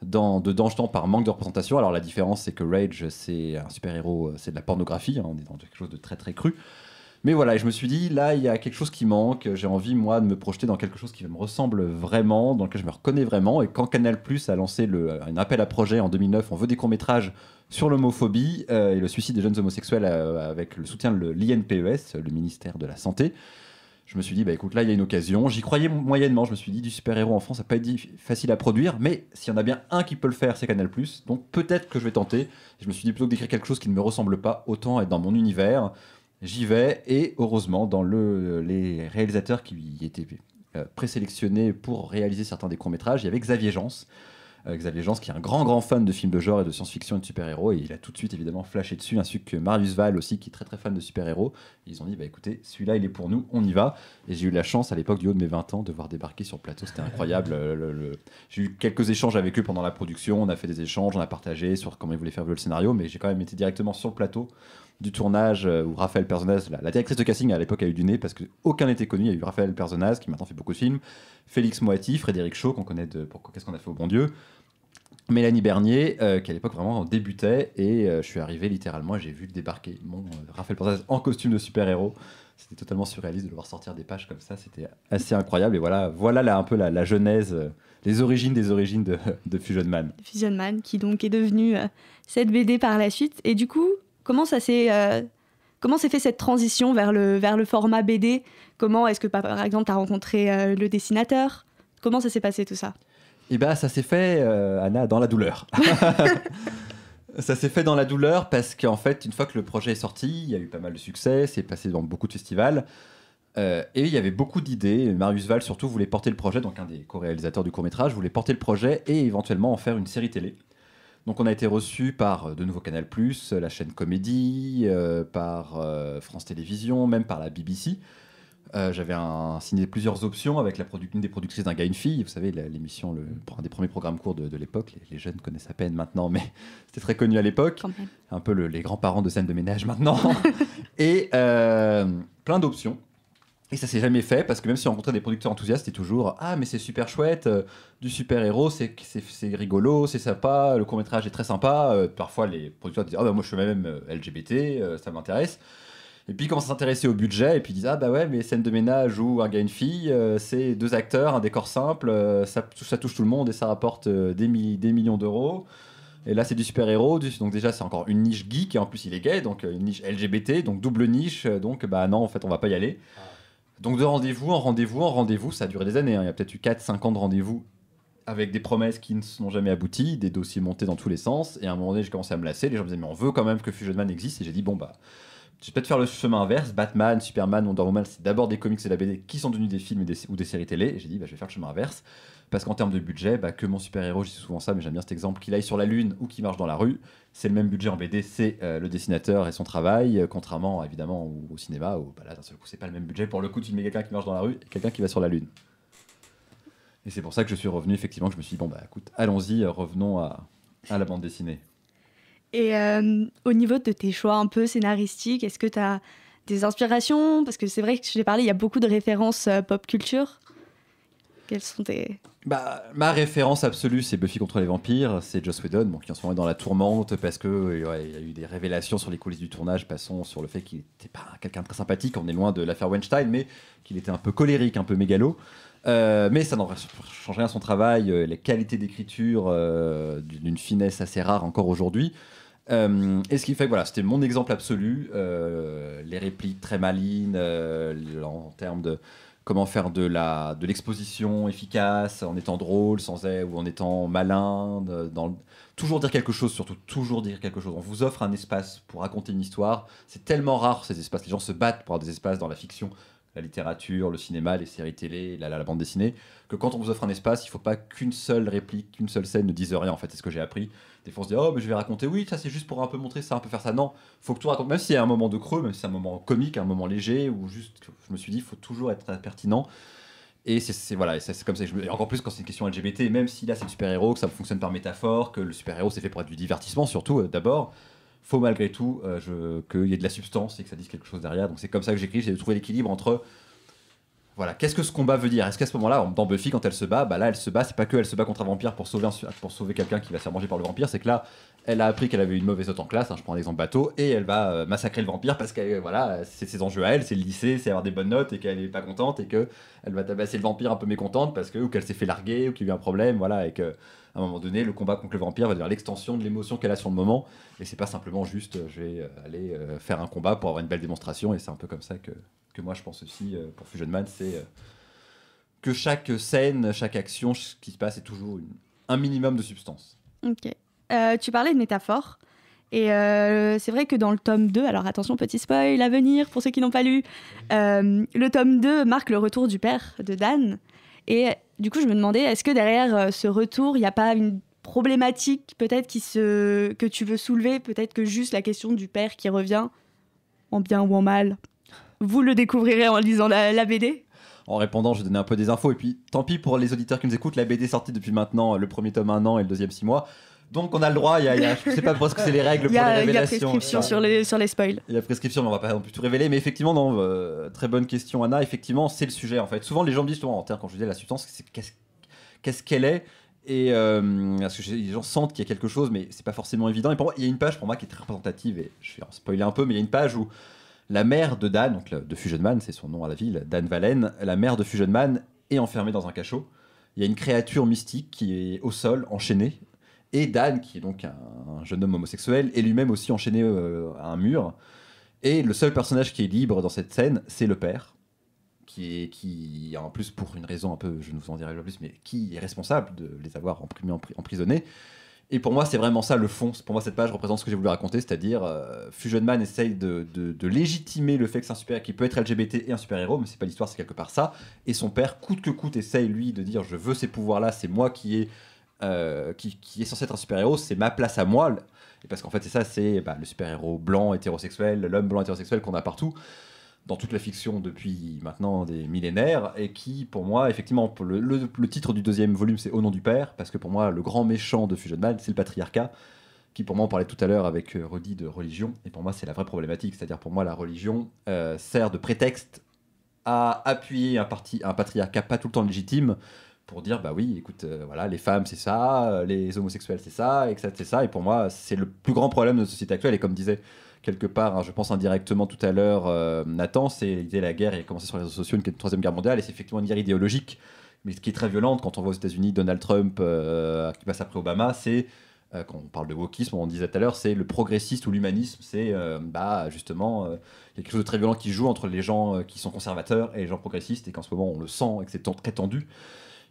dedans justement par manque de représentation. Alors la différence, c'est que Rage, c'est un super-héros, c'est de la pornographie, on est dans quelque chose de très très cru. Mais voilà, et je me suis dit, là, il y a quelque chose qui manque, j'ai envie, moi, de me projeter dans quelque chose qui me ressemble vraiment, dans lequel je me reconnais vraiment. Et quand Canal+ a lancé un appel à projet en 2009, on veut des courts-métrages sur l'homophobie et le suicide des jeunes homosexuels avec le soutien de l'INPES, le ministère de la Santé, je me suis dit, écoute, là, il y a une occasion. J'y croyais moyennement. Je me suis dit, du super-héros en France, ça peut être facile à produire. Mais s'il y en a bien un qui peut le faire, c'est Canal+. Donc peut-être que je vais tenter. Je me suis dit, plutôt que d'écrire quelque chose qui ne me ressemble pas, autant être dans mon univers. J'y vais. Et heureusement, dans les réalisateurs qui étaient présélectionnés pour réaliser certains des courts-métrages, il y avait Xavier Jans. Xavier Jans, qui est un grand fan de films de genre et de science-fiction et de super-héros, et il a tout de suite évidemment flashé dessus, ainsi que Marius Val aussi, qui est très très fan de super-héros. Et ils ont dit, écoutez, celui-là il est pour nous, on y va. Et j'ai eu la chance à l'époque, du haut de mes 20 ans, de voir débarquer sur le plateau, c'était incroyable. J'ai eu quelques échanges avec eux pendant la production, on a fait des échanges, on a partagé sur comment ils voulaient faire le scénario, mais j'ai quand même été directement sur le plateau du tournage où Raphaël Perzonaz, la directrice de casting à l'époque, a eu du nez parce qu'aucun n'était connu. Il y a eu Raphaël Perzonaz, qui maintenant fait beaucoup de films, Félix Moati, Frédéric Shaw, qu'on connaît de Qu'est-ce qu'on a fait au bon Dieu, Mélanie Bernier, qui à l'époque vraiment débutait, et je suis arrivé littéralement et j'ai vu débarquer Raphaël Perzonaz en costume de super-héros. C'était totalement surréaliste de le voir sortir des pages comme ça, c'était assez incroyable. Et voilà là un peu la genèse, les origines de Fusion Man. Fusion Man, qui donc est devenu cette BD par la suite. Et du coup, comment s'est fait cette transition vers le format BD? Comment est-ce que par exemple tu as rencontré le dessinateur? Comment ça s'est passé tout ça? Ça s'est fait, Anna, dans la douleur. Ça s'est fait dans la douleur parce qu'en fait, une fois que le projet est sorti, il y a eu pas mal de succès, c'est passé dans beaucoup de festivals, et il y avait beaucoup d'idées. Marius Val, surtout, voulait porter le projet, donc un des co-réalisateurs du court-métrage, voulait porter le projet et éventuellement en faire une série télé. Donc on a été reçu par de nouveau Canal+, la chaîne Comédie, par France Télévisions, même par la BBC. J'avais signé plusieurs options avec une des productrices d'un gars, une fille. Vous savez, l'émission, un des premiers programmes courts de l'époque. Les jeunes connaissent à peine maintenant, mais c'était très connu à l'époque. Un peu les grands-parents de scène de ménage maintenant. Et plein d'options. Et ça s'est jamais fait parce que même si on rencontrait des producteurs enthousiastes, c'était toujours mais c'est super chouette, du super-héros, c'est rigolo, c'est sympa, le court-métrage est très sympa. Parfois, les producteurs disent moi je suis même LGBT, ça m'intéresse. Et puis ils commencent à s'intéresser au budget et puis ils disent mais scène de ménage ou un gars une fille, c'est 2 acteurs, un décor simple, ça touche tout le monde et ça rapporte des millions d'euros. Et là c'est du super-héros, donc déjà c'est encore une niche geek et en plus il est gay, donc une niche LGBT, donc double niche, donc non en fait on va pas y aller. Donc de rendez-vous en rendez-vous, ça a duré des années, il y a peut-être eu 4-5 ans de rendez-vous avec des promesses qui ne sont jamais abouties, des dossiers montés dans tous les sens, et à un moment donné j'ai commencé à me lasser, les gens me disaient mais on veut quand même que Fusion Man existe, et j'ai dit je vais peut-être faire le chemin inverse. Batman, Superman, Wonder Woman, c'est d'abord des comics et de la BD qui sont devenus des films ou des séries télé. Et j'ai dit, je vais faire le chemin inverse. Parce qu'en termes de budget, que mon super-héros, je dis souvent ça, mais j'aime bien cet exemple, qu'il aille sur la Lune ou qu'il marche dans la rue, c'est le même budget en BD, c'est le dessinateur et son travail, contrairement évidemment au cinéma, où là, d'un seul coup, c'est pas le même budget. Pour le coup, tu mets quelqu'un qui marche dans la rue et quelqu'un qui va sur la Lune. Et c'est pour ça que je suis revenu, effectivement, que je me suis dit, écoute, allons-y, revenons à la bande dessinée. Et au niveau de tes choix un peu scénaristiques, est-ce que tu as des inspirations? Parce que c'est vrai que je t'ai parlé, il y a beaucoup de références pop culture. Quels sont tes... Ma référence absolue, c'est Buffy contre les vampires, c'est Joss Whedon, qui en ce moment est dans la tourmente parce que il y a eu des révélations sur les coulisses du tournage, passons sur le fait qu'il n'était pas quelqu'un de très sympathique, on est loin de l'affaire Weinstein, mais qu'il était un peu colérique, un peu mégalo. Mais ça n'en change rien à son travail, les qualités d'écriture d'une finesse assez rare encore aujourd'hui. Et ce qui fait que voilà, c'était mon exemple absolu, les répliques très malines, en termes de comment faire de l'exposition efficace en étant drôle ou en étant malin, toujours dire quelque chose, surtout toujours dire quelque chose. On vous offre un espace pour raconter une histoire, c'est tellement rare ces espaces, les gens se battent pour avoir des espaces dans la fiction, la littérature, le cinéma, les séries télé, la bande dessinée, que quand on vous offre un espace, il ne faut pas qu'une seule réplique, qu'une seule scène ne dise rien, en fait, c'est ce que j'ai appris. Des fois on se dit, oh mais je vais raconter, oui ça c'est juste pour un peu montrer ça, un peu faire ça, non, faut que tout raconte, même s'il y a un moment de creux, même si c'est un moment comique, un moment léger, ou juste, je me suis dit, il faut toujours être pertinent, et c'est comme ça, et encore plus quand c'est une question LGBT, même si là c'est le super-héros, que ça fonctionne par métaphore, que le super-héros c'est fait pour être du divertissement surtout, d'abord, faut malgré tout qu'il y ait de la substance et que ça dise quelque chose derrière, donc c'est comme ça que j'écris, j'ai de trouver l'équilibre entre... Voilà, qu'est-ce que ce combat veut dire? Est-ce qu'à ce moment-là, dans Buffy, quand elle se bat, là, elle se bat, c'est pas que elle se bat contre un vampire pour sauver quelqu'un qui va se faire manger par le vampire, c'est que là, elle a appris qu'elle avait une mauvaise note en classe, je prends un exemple bateau, et elle va massacrer le vampire parce que voilà, c'est ses enjeux à elle, c'est le lycée, c'est avoir des bonnes notes et qu'elle est pas contente et qu'elle va tabasser le vampire un peu mécontente parce que ou qu'elle s'est fait larguer ou qu'il y a eu un problème, voilà, et qu'à un moment donné, le combat contre le vampire va devenir l'extension de l'émotion qu'elle a sur le moment, et c'est pas simplement juste je vais aller faire un combat pour avoir une belle démonstration, et c'est un peu comme ça que moi je pense aussi pour Fusion Man, c'est que chaque scène, chaque action, ce qui se passe est toujours un minimum de substance. Ok. Tu parlais de métaphore. Et c'est vrai que dans le tome 2, alors attention, petit spoil à venir pour ceux qui n'ont pas lu, le tome 2 marque le retour du père de Dan. Et du coup, je me demandais, est-ce que derrière ce retour, il n'y a pas une problématique peut-être que tu veux soulever, peut-être que juste la question du père qui revient, en bien ou en mal. Vous le découvrirez en lisant la BD. En répondant, je donnais un peu des infos, et puis tant pis pour les auditeurs qui nous écoutent, la BD est sortie depuis maintenant, le premier tome 1 an et le deuxième 6 mois, donc on a le droit, je sais pas parce que c'est les règles pour les révélations. Il y a prescription sur les spoils. Il y a prescription, mais on va pas non plus tout révéler, mais effectivement, non, très bonne question Anna, effectivement c'est le sujet en fait. Souvent les gens me disent, en termes, quand je dis la substance, qu'est-ce qu'elle est, et parce que les gens sentent qu'il y a quelque chose, mais c'est pas forcément évident, et pour moi, il y a une page pour moi qui est très représentative, et je vais en spoiler un peu, mais il y a une page où la mère de Dan, donc de Fusion Man, c'est son nom à la ville, Dan Valen, la mère de Fusion Man est enfermée dans un cachot. Il y a une créature mystique qui est au sol, enchaînée. Et Dan, qui est donc un jeune homme homosexuel, est lui-même aussi enchaîné à un mur. Et le seul personnage qui est libre dans cette scène, c'est le père, qui en plus, pour une raison un peu, je ne vous en dirai pas plus, mais qui est responsable de les avoir emprisonnés. Et pour moi, c'est vraiment ça le fond. Pour moi, cette page représente ce que j'ai voulu raconter, c'est-à-dire Fusion Man essaye de légitimer le fait que c'est un super qui peut être LGBT et un super-héros, mais c'est pas l'histoire, c'est quelque part ça. Et son père, coûte que coûte, essaye lui de dire je veux ces pouvoirs-là, c'est moi qui est censé être un super-héros, c'est ma place à moi. Et parce qu'en fait, c'est ça, c'est le super-héros blanc hétérosexuel, l'homme blanc hétérosexuel qu'on a partout dans toute la fiction depuis maintenant des millénaires, et qui, pour moi, effectivement, le titre du deuxième volume, c'est Au nom du père, parce que pour moi, le grand méchant de Fusion Man, c'est le patriarcat, qui pour moi, on parlait tout à l'heure avec Rudy de religion, et pour moi, c'est la vraie problématique, c'est-à-dire pour moi, la religion sert de prétexte à appuyer un patriarcat pas tout le temps légitime, pour dire, bah oui, écoute, voilà, les femmes, c'est ça, les homosexuels, c'est ça, etc., c'est ça, et pour moi, c'est le plus grand problème de notre société actuelle, et comme disait quelque part, je pense indirectement tout à l'heure, Nathan, c'est l'idée de la guerre, et a commencé sur les réseaux sociaux, une troisième guerre mondiale, et c'est effectivement une guerre idéologique, mais ce qui est très violente quand on voit aux États-Unis Donald Trump qui passe après Obama, c'est, quand on parle de wokisme, on disait tout à l'heure, c'est le progressiste ou l'humanisme, c'est justement, il y a quelque chose de très violent qui joue entre les gens qui sont conservateurs et les gens progressistes, et qu'en ce moment on le sent et que c'est très tendu.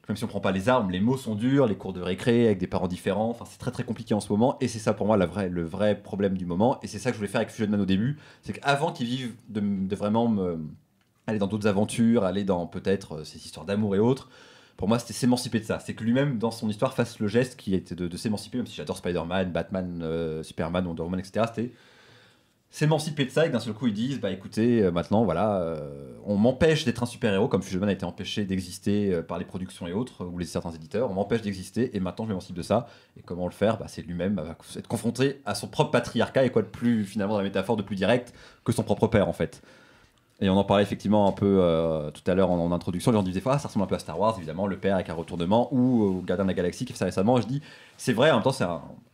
Même si on prend pas les armes, les mots sont durs, les cours de récré avec des parents différents, enfin c'est très très compliqué en ce moment, et c'est ça pour moi le vrai problème du moment, et c'est ça que je voulais faire avec Fusion Man au début, c'est qu'avant qu'ils vivent de vraiment aller dans d'autres aventures, aller dans peut-être ces histoires d'amour et autres, pour moi c'était s'émanciper de ça, c'est que lui-même dans son histoire fasse le geste qui était de s'émanciper, même si j'adore Spider-Man, Batman, Superman, Wonder Woman, etc., c'était s'émanciper de ça, et que d'un seul coup ils disent bah écoutez, maintenant voilà, on m'empêche d'être un super-héros, comme Fusion Man a été empêché d'exister par les productions et autres, ou certains éditeurs, on m'empêche d'exister, et maintenant je m'émancipe de ça. Et comment le faire? C'est lui-même être confronté à son propre patriarcat, et quoi de plus, finalement, dans la métaphore, de plus direct que son propre père en fait. Et on en parlait effectivement un peu tout à l'heure en introduction. Les gens disaient ça ressemble un peu à Star Wars, évidemment, le père avec un retournement, ou au Gardien de la Galaxie qui fait ça récemment. Je dis, c'est vrai, en même temps, c'est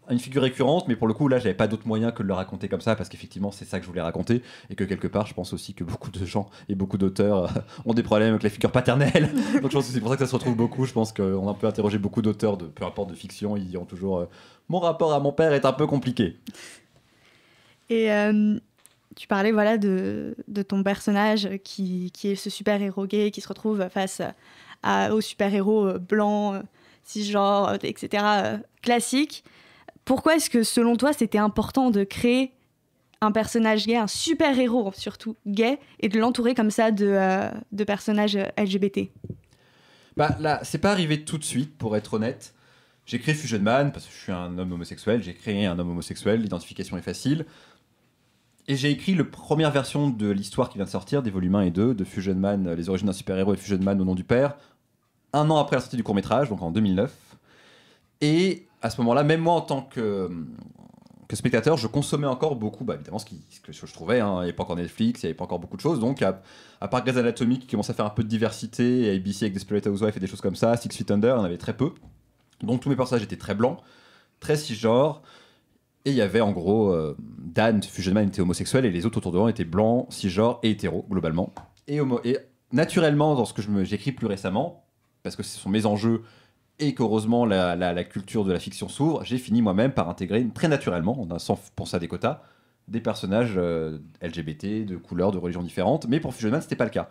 une figure récurrente, mais pour le coup, là, j'avais pas d'autre moyen que de le raconter comme ça, parce qu'effectivement, c'est ça que je voulais raconter, et que quelque part, je pense aussi que beaucoup de gens et beaucoup d'auteurs ont des problèmes avec la figure paternelle. Donc je pense que c'est pour ça que ça se retrouve beaucoup. Je pense qu'on a un peu interrogé beaucoup d'auteurs, peu importe de fiction, ils diront toujours mon rapport à mon père est un peu compliqué. Et tu parlais voilà, de ton personnage qui est ce super-héros gay qui se retrouve face au super-héros blanc, cisgenre, etc., classique. Pourquoi est-ce que, selon toi, c'était important de créer un personnage gay, un super-héros surtout gay, et de l'entourer comme ça de personnages LGBT? Bah là, c'est pas arrivé tout de suite, pour être honnête. J'ai créé Fusion Man parce que je suis un homme homosexuel. J'ai créé un homme homosexuel, l'identification est facile. Et j'ai écrit la première version de l'histoire qui vient de sortir, des volumes 1 et 2, de Fusion Man, les origines d'un super-héros et Fusion Man au nom du père, un an après la sortie du court-métrage, donc en 2009. Et à ce moment-là, même moi en tant que spectateur, je consommais encore beaucoup, évidemment, ce que je trouvais. Il n'y avait pas encore Netflix, il n'y avait pas encore beaucoup de choses. Donc, à part Grey's Anatomy qui commençait à faire un peu de diversité, et ABC avec Desperate Housewives et des choses comme ça, Six Feet Under, il y en avait très peu. Donc, tous mes personnages étaient très blancs, très cisgenres. Et il y avait en gros Dan, Fusion Man, était homosexuel, et les autres autour de moi étaient blancs, cisgenres et hétéros, globalement. Et naturellement, dans ce que j'écris plus récemment, parce que ce sont mes enjeux, et qu'heureusement la culture de la fiction s'ouvre, j'ai fini moi-même par intégrer très naturellement, sans penser à des quotas, des personnages LGBT, de couleurs, de religions différentes. Mais pour Fusion Man, c'était pas le cas.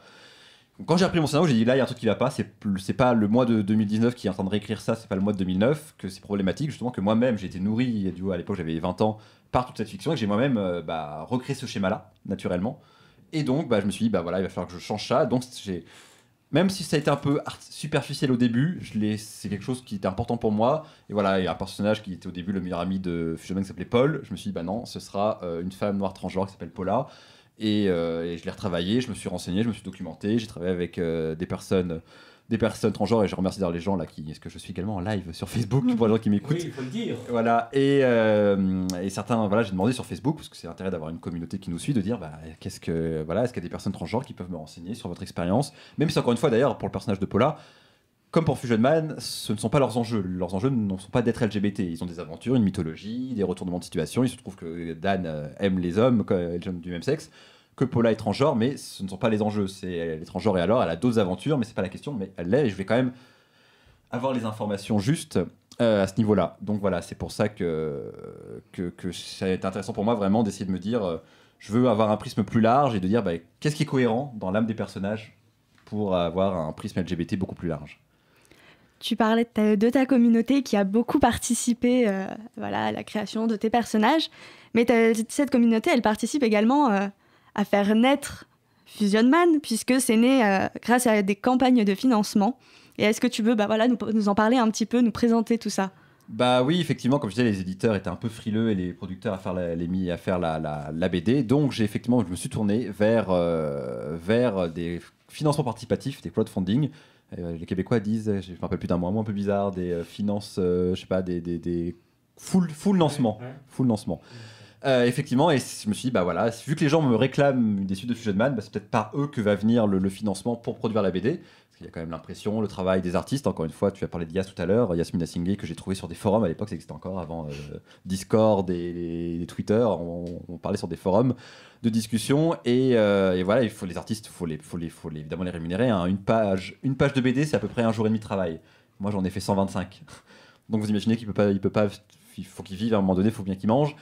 Quand j'ai repris mon scénario, j'ai dit là, il y a un truc qui va pas, c'est pas le mois de 2019 qui est en train de réécrire ça, c'est pas le mois de 2009, que c'est problématique, justement, que moi-même j'ai été nourri, à l'époque j'avais 20 ans, par toute cette fiction, et que j'ai moi-même recréé ce schéma-là, naturellement. Et donc, je me suis dit, voilà, il va falloir que je change ça. Donc, même si ça a été un peu superficiel au début, c'est quelque chose qui était important pour moi. Et voilà, il y a un personnage qui était au début le meilleur ami de Fusion Man qui s'appelait Paul. Je me suis dit, non, ce sera une femme noire transgenre qui s'appelle Paula. Et je l'ai retravaillé, je me suis renseigné, je me suis documenté, j'ai travaillé avec des personnes transgenres, et je remercie d'ailleurs les gens là est-ce que je suis également en live sur Facebook pour les gens qui m'écoutent. Oui, il faut le dire. Voilà, et certains, j'ai demandé sur Facebook, parce que c'est l'intérêt d'avoir une communauté qui nous suit, de dire est-ce qu'il y a des personnes transgenres qui peuvent me renseigner sur votre expérience, même si encore une fois d'ailleurs pour le personnage de Paula, comme pour Fusion Man, ce ne sont pas leurs enjeux. Leurs enjeux ne sont pas d'être LGBT. Ils ont des aventures, une mythologie, des retournements de situation. Il se trouve que Dan aime les hommes du même sexe, que Paula est transgenre, mais ce ne sont pas les enjeux. Elle est transgenre et alors elle a d'autres aventures, mais c'est pas la question. Mais elle l'est, et je vais quand même avoir les informations justes à ce niveau-là. Donc voilà, c'est pour ça que ça a été intéressant pour moi vraiment d'essayer de me dire, je veux avoir un prisme plus large et de dire qu'est-ce qui est cohérent dans l'âme des personnages pour avoir un prisme LGBT beaucoup plus large. Tu parlais de ta communauté qui a beaucoup participé à la création de tes personnages, mais cette communauté, elle participe également à faire naître Fusion Man, puisque c'est né grâce à des campagnes de financement. Et est-ce que tu veux nous en parler un petit peu, nous présenter tout ça? Oui, effectivement, comme je disais, les éditeurs étaient un peu frileux et les producteurs à faire la BD. Donc je me suis tourné vers des financements participatifs, des crowdfunding. Les Québécois disent, je ne me rappelle plus d'un mot un peu bizarre, des finances, des full lancement. Full lancement. Effectivement, et je me suis dit, vu que les gens me réclament des suites de Fusion Man, c'est peut-être par eux que va venir le financement pour produire la BD. Parce qu'il y a quand même l'impression, le travail des artistes. Encore une fois, tu as parlé de Yas tout à l'heure, Yasmina Singé, que j'ai trouvé sur des forums. À l'époque, ça existait encore avant Discord et Twitter. On parlait sur des forums de discussion. Et voilà, les artistes, il faut évidemment les rémunérer. Une page de BD, c'est à peu près un jour et demi de travail. Moi, j'en ai fait 125. Donc vous imaginez il faut qu'il vive à un moment donné, il faut bien qu'il mange.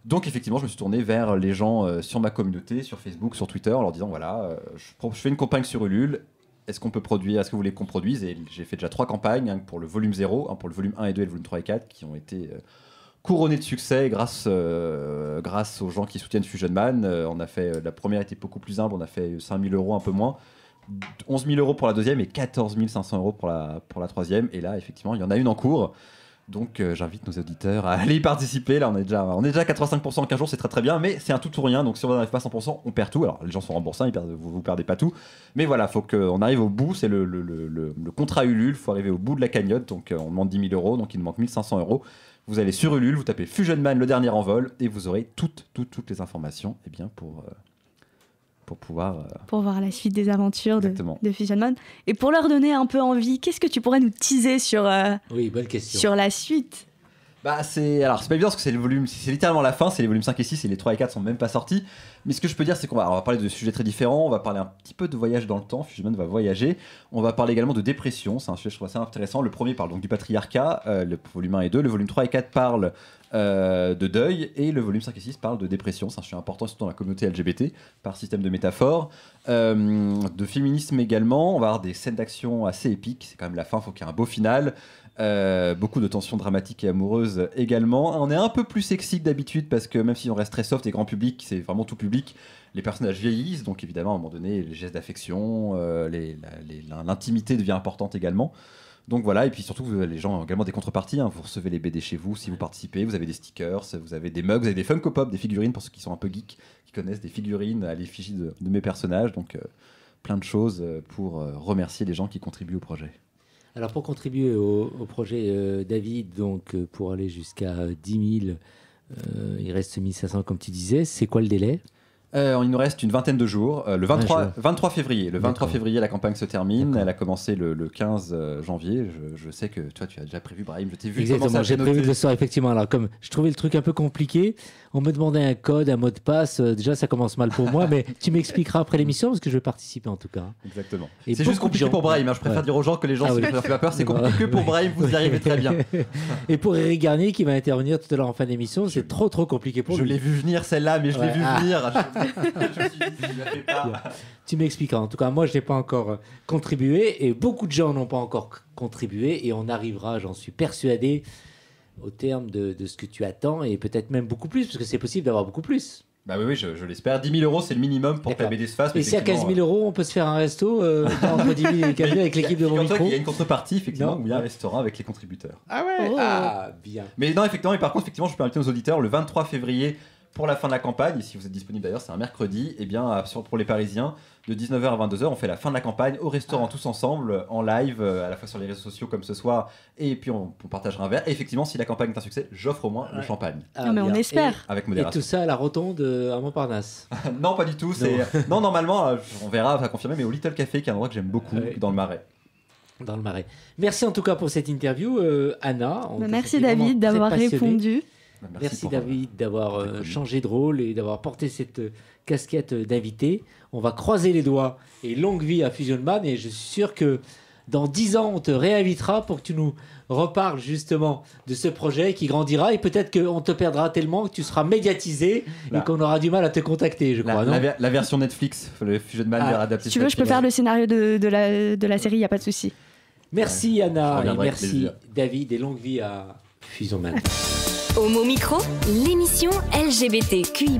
Donc effectivement, je me suis tourné vers les gens sur ma communauté, sur Facebook, sur Twitter, en leur disant je fais une campagne sur Ulule, est-ce qu'on peut produire, est-ce que vous voulez qu'on produise? Et j'ai fait déjà 3 campagnes, pour le volume 0, pour le volume 1 et 2 et le volume 3 et 4, qui ont été couronnées de succès grâce aux gens qui soutiennent Fusion Man. La première était beaucoup plus humble, on a fait 5 000 €, un peu moins, 11 000 € pour la deuxième et 14 500 € pour la troisième. Et là, effectivement, il y en a une en cours. Donc j'invite nos auditeurs à aller y participer. Là on est déjà à 85% en 15 jours, c'est très très bien, mais c'est un tout ou rien. Donc si on n'arrive pas à 100%, on perd tout. Alors les gens sont remboursés, vous perdez pas tout. Mais voilà, faut qu'on arrive au bout. C'est le contrat Ulule, il faut arriver au bout de la cagnotte. Donc on demande 10 000 €, donc il nous manque 1 500 €. Vous allez sur Ulule, vous tapez Fusion Man, le dernier envol, et vous aurez toutes les informations pour pour pouvoir... Pour voir la suite des aventures de Fusion Man. Et pour leur donner un peu envie, qu'est-ce que tu pourrais nous teaser sur, bonne question. Sur la suite? C'est pas évident parce que c'est littéralement la fin, c'est les volumes 5 et 6 et les 3 et 4 sont même pas sortis. Mais ce que je peux dire, c'est qu'on va parler de sujets très différents. On va parler un petit peu de voyage dans le temps. Fusion Man va voyager. On va parler également de dépression. C'est un sujet, je trouve, assez intéressant. Le premier parle donc du patriarcat, le volume 1 et 2. Le volume 3 et 4 parle de deuil. Et le volume 5 et 6 parle de dépression. C'est un sujet important, surtout dans la communauté LGBT, par système de métaphore. De féminisme également. On va avoir des scènes d'action assez épiques. C'est quand même la fin, il faut qu'il y ait un beau final. Beaucoup de tensions dramatiques et amoureuses également. On est un peu plus sexy que d'habitude parce que même si on reste très soft et grand public, c'est vraiment tout public, les personnages vieillissent, donc évidemment à un moment donné les gestes d'affection, l'intimité devient importante également. Donc voilà, et puis surtout les gens ont également des contreparties, vous recevez les BD chez vous si vous participez, vous avez des stickers, vous avez des mugs, vous avez des Funko Pop, des figurines pour ceux qui sont un peu geeks, qui connaissent des figurines à l'effigie de mes personnages, donc plein de choses pour remercier les gens qui contribuent au projet. Alors pour contribuer au projet David, donc pour aller jusqu'à 10 000, il reste 1500 comme tu disais, c'est quoi le délai ? Il nous reste une vingtaine de jours. Le 23 février. Le 23 février, la campagne se termine. Elle a commencé le 15 janvier. Je sais que toi, tu as déjà prévu, Brahim. Je t'ai vu. Exactement, j'ai prévu de le soir, effectivement. Alors, comme je trouvais le truc un peu compliqué, on me demandait un code, un mot de passe. Déjà, ça commence mal pour moi, mais tu m'expliqueras après l'émission parce que je vais participer en tout cas. Exactement. Et c'est juste compliqué pour Brahim. Je préfère dire aux gens que les gens ne se font pas peur. C'est compliqué pour Brahim, vous y arrivez très bien. Et pour Eric Garnier qui va intervenir tout à l'heure en fin d'émission, c'est trop compliqué pour lui. Je l'ai vu venir celle-là, mais je l'ai vu venir. Tu m'expliqueras. En tout cas, moi, je n'ai pas encore contribué et beaucoup de gens n'ont pas encore contribué et on arrivera, j'en suis persuadé, au terme de ce que tu attends et peut-être même beaucoup plus, parce que c'est possible d'avoir beaucoup plus. Bah oui, je l'espère. 10 000 € c'est le minimum pour que la BD se fasse. Et si à 15 000 € on peut se faire un resto entre 10 000 et 15 000 avec l'équipe de mon micro. Il y a une contrepartie, effectivement, où il y a un restaurant avec les contributeurs. Ah ouais. Ah, bien. Mais non, effectivement, et par contre, effectivement, je peux inviter nos auditeurs le 23 février pour la fin de la campagne, et si vous êtes disponible d'ailleurs, c'est un mercredi, et bien pour les Parisiens, de 19h à 22h, on fait la fin de la campagne au restaurant tous ensemble, en live, à la fois sur les réseaux sociaux comme ce soir, et puis on partagera un verre. Et effectivement, si la campagne est un succès, j'offre au moins le champagne. Non, mais on espère. Avec modération. Et tout ça à la rotonde à Montparnasse. Non, pas du tout. Non, normalement, on verra, on va confirmer, mais au Little Café, qui est un endroit que j'aime beaucoup, dans le Marais. Dans le Marais. Merci en tout cas pour cette interview, Anna. Merci David d'avoir répondu. Merci David d'avoir changé de rôle et d'avoir porté cette casquette d'invité. On va croiser les doigts et longue vie à Fusion Man, et je suis sûr que dans 10 ans on te réinvitera pour que tu nous reparles justement de ce projet qui grandira, et peut-être qu'on te perdra tellement que tu seras médiatisé et qu'on aura du mal à te contacter, je crois. La version Netflix, le Fusion Man adapté. Si tu veux, je peux faire le scénario de la série, il n'y a pas de souci. Merci Anna et merci David, et longue vie à Fusion Man. Homo Micro, l'émission LGBTQI+,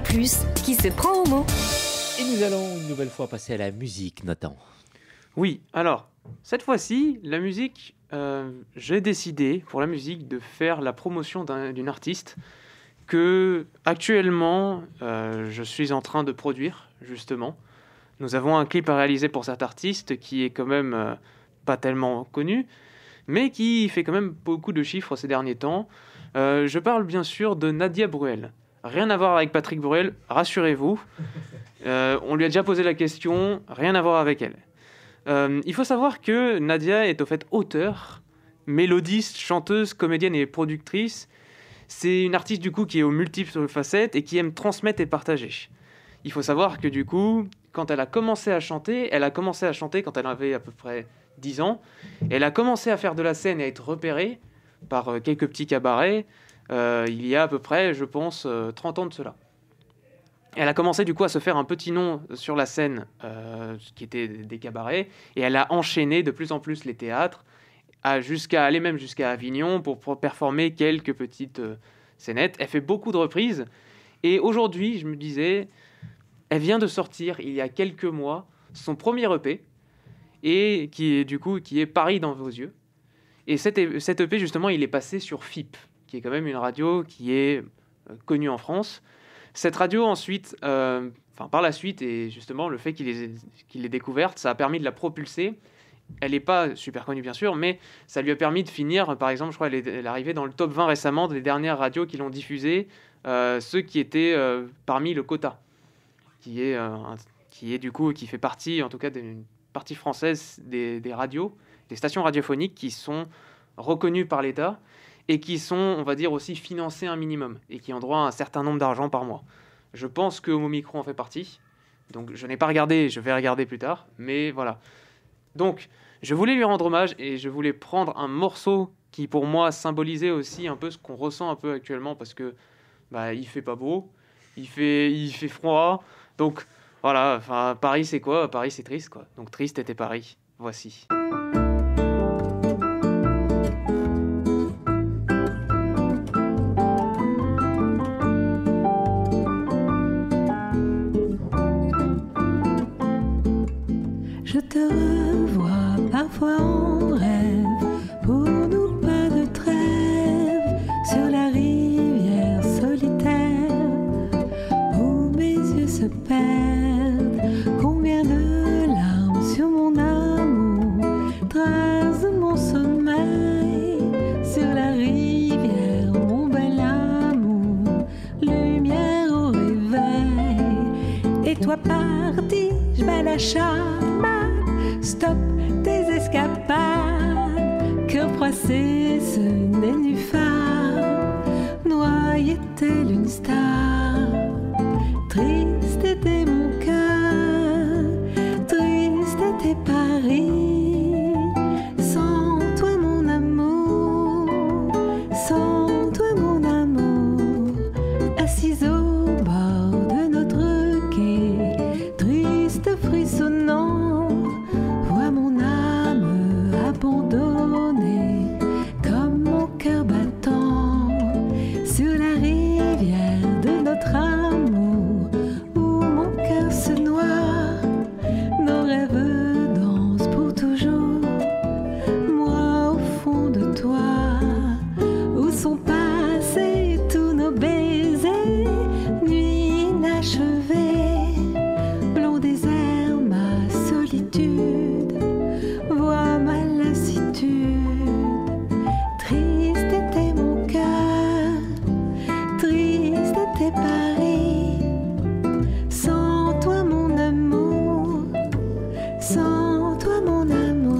qui se prend au mot. Et nous allons une nouvelle fois passer à la musique, Nathan. Oui, alors, cette fois-ci, la musique, j'ai décidé, pour la musique, de faire la promotion d'une artiste que, actuellement, je suis en train de produire, justement. Nous avons un clip à réaliser pour cet artiste qui est quand même pas tellement connu, mais qui fait quand même beaucoup de chiffres ces derniers temps. Je parle bien sûr de Nadia Bruel. Rien à voir avec Patrick Bruel, rassurez-vous. On lui a déjà posé la question, rien à voir avec elle. Il faut savoir que Nadia est au fait auteure, mélodiste, chanteuse, comédienne et productrice. C'est une artiste du coup qui est aux multiples facettes et qui aime transmettre et partager. Il faut savoir que du coup, quand elle a commencé à chanter quand elle avait à peu près 10 ans. Elle a commencé à faire de la scène et à être repérée par quelques petits cabarets il y a à peu près, je pense, 30 ans de cela. Elle a commencé du coup à se faire un petit nom sur la scène, qui était des cabarets, et elle a enchaîné de plus en plus les théâtres, jusqu'à aller même jusqu'à Avignon pour performer quelques petites scénettes. Elle fait beaucoup de reprises, et aujourd'hui, je me disais, elle vient de sortir il y a quelques mois son premier EP, et qui est Paris dans vos yeux. Et cet EP, justement, il est passé sur FIP, qui est quand même une radio qui est connue en France. Cette radio, ensuite, par la suite, et justement, le fait qu'il l'ait découverte, ça a permis de la propulser. Elle n'est pas super connue, bien sûr, mais ça lui a permis de finir, par exemple, je crois qu'elle est arrivée dans le top 20 récemment des dernières radios qui l'ont diffusée, ceux qui étaient parmi le quota, qui qui fait partie, en tout cas d'une partie française des radios, des stations radiophoniques qui sont reconnues par l'État et qui sont, on va dire, aussi financées un minimum et qui ont droit à un certain nombre d'argent par mois. Je pense que Homo Micro en fait partie. Donc je n'ai pas regardé, je vais regarder plus tard, mais voilà. Donc je voulais lui rendre hommage et je voulais prendre un morceau qui pour moi symbolisait aussi un peu ce qu'on ressent un peu actuellement parce que il fait pas beau, il fait froid, donc voilà, enfin Paris c'est quoi? Paris c'est triste quoi. Donc triste était Paris. Voici. Je te revois parfois en rêve, pour nous pas de trêve, sur la rivière solitaire, où mes yeux se perdent. Combien de larmes sur mon amour, traces de mon sommeil, sur la rivière, mon bel amour, lumière au réveil. Et toi parti, je bats la chamade. Stop tes escapades, cœur froissé, ce nénuphar, noyé telle une star. Triste était mon cœur, triste était Paris, sans toi mon amour, sans toi mon amour, assise au bord de notre quai, triste frissonnant. Abandonné comme mon cœur battant sur la rivière de notre amour où mon cœur se noie, nos rêves dansent pour toujours. Moi au fond de toi, où sont passés tous nos baisers, nuit inachevée, blond désert, ma solitude, vois ma lassitude. Triste était mon cœur, triste était Paris, sans toi mon amour, sans toi mon amour.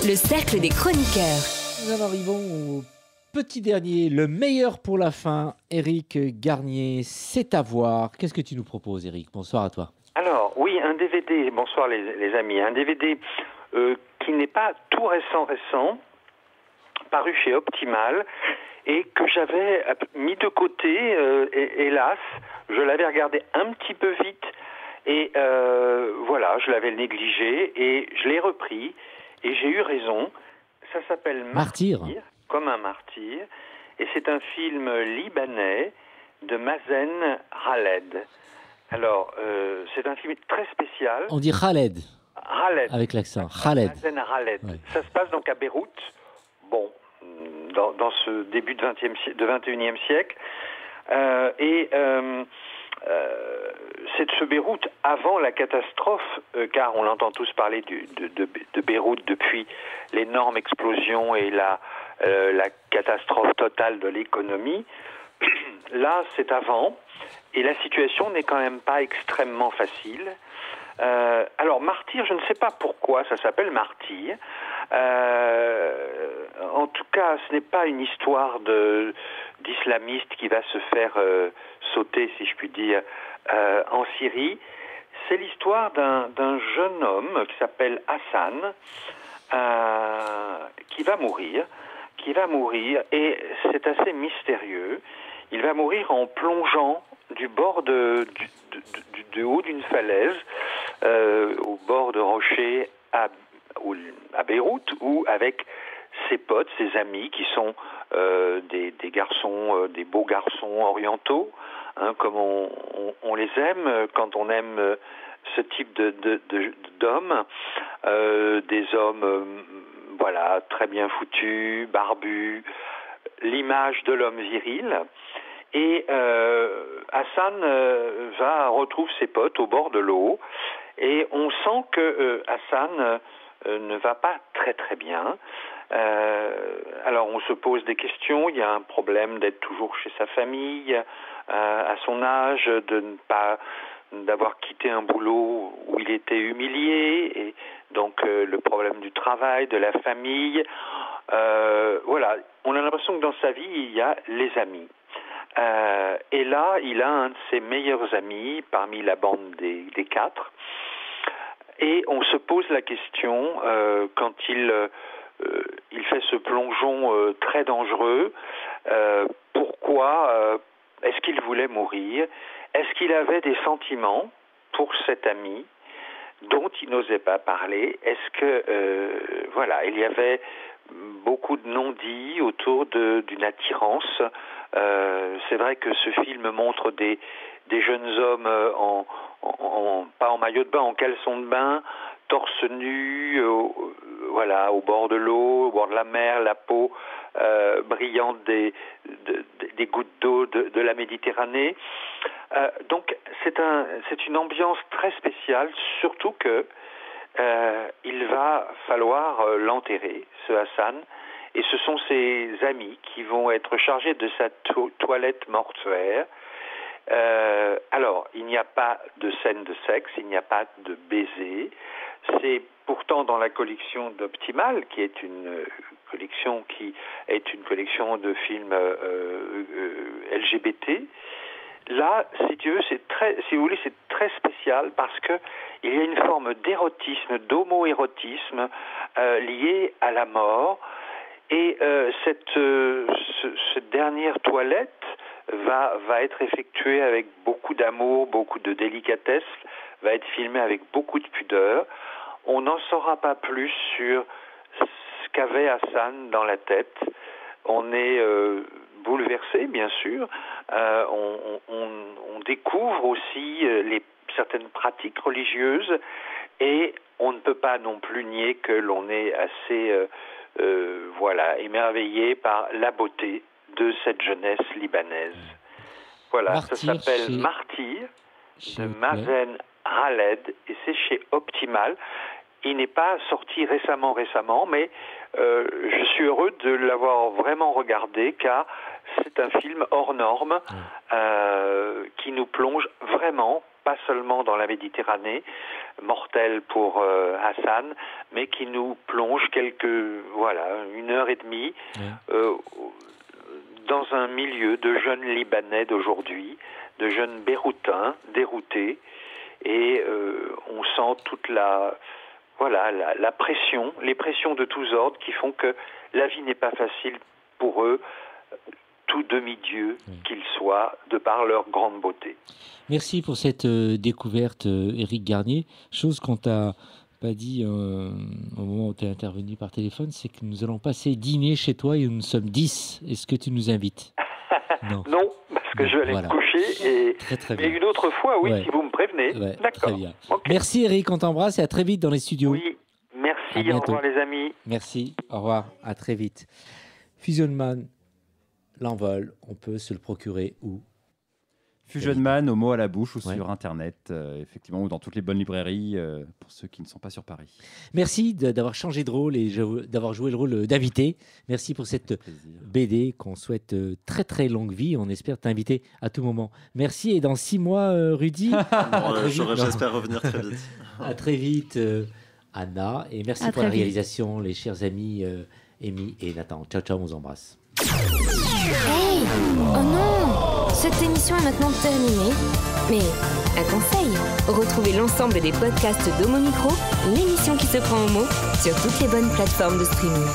Le cercle des chroniqueurs. Nous en arrivons au petit dernier, le meilleur pour la fin. Éric Garnier, c'est à voir. Qu'est-ce que tu nous proposes, Éric? Bonsoir à toi. Alors, oui, un DVD, bonsoir les amis, un DVD qui n'est pas tout récent, paru chez Optimal et que j'avais mis de côté, hélas, je l'avais regardé un petit peu vite et voilà, je l'avais négligé et je l'ai repris et j'ai eu raison. Ça s'appelle Martyr, comme un martyr, et c'est un film libanais de Mazen Khaled. Alors, c'est un film très spécial. On dit Khaled. Khaled. Avec l'accent. Khaled. Mazen Khaled. Ouais. Ça se passe donc à Beyrouth. Bon, dans ce début de 21e siècle. C'est ce Beyrouth avant la catastrophe, car on entend tous parler de Beyrouth depuis l'énorme explosion et la catastrophe totale de l'économie. Là, c'est avant, et la situation n'est quand même pas extrêmement facile. Alors, Martyr, je ne sais pas pourquoi ça s'appelle Martyr. En tout cas, ce n'est pas une histoire d'islamiste qui va se faire sauter, si je puis dire, en Syrie. C'est l'histoire d'un jeune homme qui s'appelle Hassan, qui va mourir, et c'est assez mystérieux. Il va mourir en plongeant du bord du haut d'une falaise, au bord de rochers à Beyrouth, ou avec ses potes, ses amis, qui sont des garçons, des beaux garçons orientaux, hein, comme on les aime quand on aime ce type d'hommes, des hommes voilà, très bien foutus, barbus, l'image de l'homme viril. Et Hassan retrouve ses potes au bord de l'eau, et on sent que Hassan ne va pas très très bien. Alors on se pose des questions, il y a un problème d'être toujours chez sa famille, à son âge, d'avoir quitté un boulot où il était humilié, et donc le problème du travail, de la famille. Voilà, on a l'impression que dans sa vie, il y a les amis. Et là, il a un de ses meilleurs amis parmi la bande des quatre. Et on se pose la question, quand il fait ce plongeon très dangereux, pourquoi est-ce qu'il voulait mourir? Est-ce qu'il avait des sentiments pour cet ami dont il n'osait pas parler? Est-ce que, voilà, il y avait beaucoup de non-dits autour d'une attirance. C'est vrai que ce film montre des jeunes hommes pas en maillot de bain, en caleçon de bain, torse nu, voilà, au bord de l'eau, au bord de la mer, la peau brillante des gouttes d'eau de la Méditerranée. Donc c'est une ambiance très spéciale, surtout que il va falloir l'enterrer, ce Hassan, et ce sont ses amis qui vont être chargés de sa toilette mortuaire. Alors, il n'y a pas de scène de sexe, il n'y a pas de baiser. C'est pourtant dans la collection d'Optimal, qui est une collection de films LGBT. Là, si vous voulez, c'est très spécial parce que il y a une forme d'érotisme, d'homo-érotisme lié à la mort. Et cette dernière toilette va être effectuée avec beaucoup d'amour, beaucoup de délicatesse, va être filmée avec beaucoup de pudeur. On n'en saura pas plus sur ce qu'avait Hassan dans la tête. On est bouleversé, bien sûr. On découvre aussi certaines pratiques religieuses, et on ne peut pas non plus nier que l'on est assez émerveillé par la beauté de cette jeunesse libanaise. Voilà, Martyr, ça s'appelle Martyr de Mazen Khaled, et c'est chez Optimal. Il n'est pas sorti récemment, mais je suis heureux de l'avoir vraiment regardé, car c'est un film hors norme qui nous plonge vraiment, pas seulement dans la Méditerranée, mortelle pour Hassan, mais qui nous plonge une heure et demie dans un milieu de jeunes Libanais d'aujourd'hui, de jeunes Beyrouthins déroutés, et on sent toute la pression, les pressions de tous ordres qui font que la vie n'est pas facile pour eux, tout demi-dieu qu'ils soient, de par leur grande beauté. Merci pour cette découverte, Éric Garnier. Chose qu'on t'a pas dit au moment où tu es intervenu par téléphone, c'est que nous allons passer dîner chez toi et nous sommes 10. Est-ce que tu nous invites? Non, parce que je vais aller me coucher. Et très bien. une autre fois, si vous me prévenez. D'accord. Très bien. Okay. Merci Éric, on t'embrasse et à très vite dans les studios. Oui, merci, au revoir les amis. Merci, au revoir, à très vite. Fusion Man, l'envol, on peut se le procurer où? Fusion Man, au mot à la bouche ou sur Internet, effectivement, ou dans toutes les bonnes librairies pour ceux qui ne sont pas sur Paris. Merci d'avoir changé de rôle et d'avoir joué le rôle d'invité. Merci pour cette BD qu'on souhaite très très longue vie. On espère t'inviter à tout moment. Merci et dans 6 mois, Rudy. J'espère revenir très vite. À très vite, Anna. Et merci pour la réalisation, les chers amis Amy et Nathan. Ciao, ciao, on vous embrasse. Hey! Oh non! Cette émission est maintenant terminée. Mais un conseil, retrouvez l'ensemble des podcasts d'Homo Micro, l'émission qui se prend au mot, sur toutes les bonnes plateformes de streaming.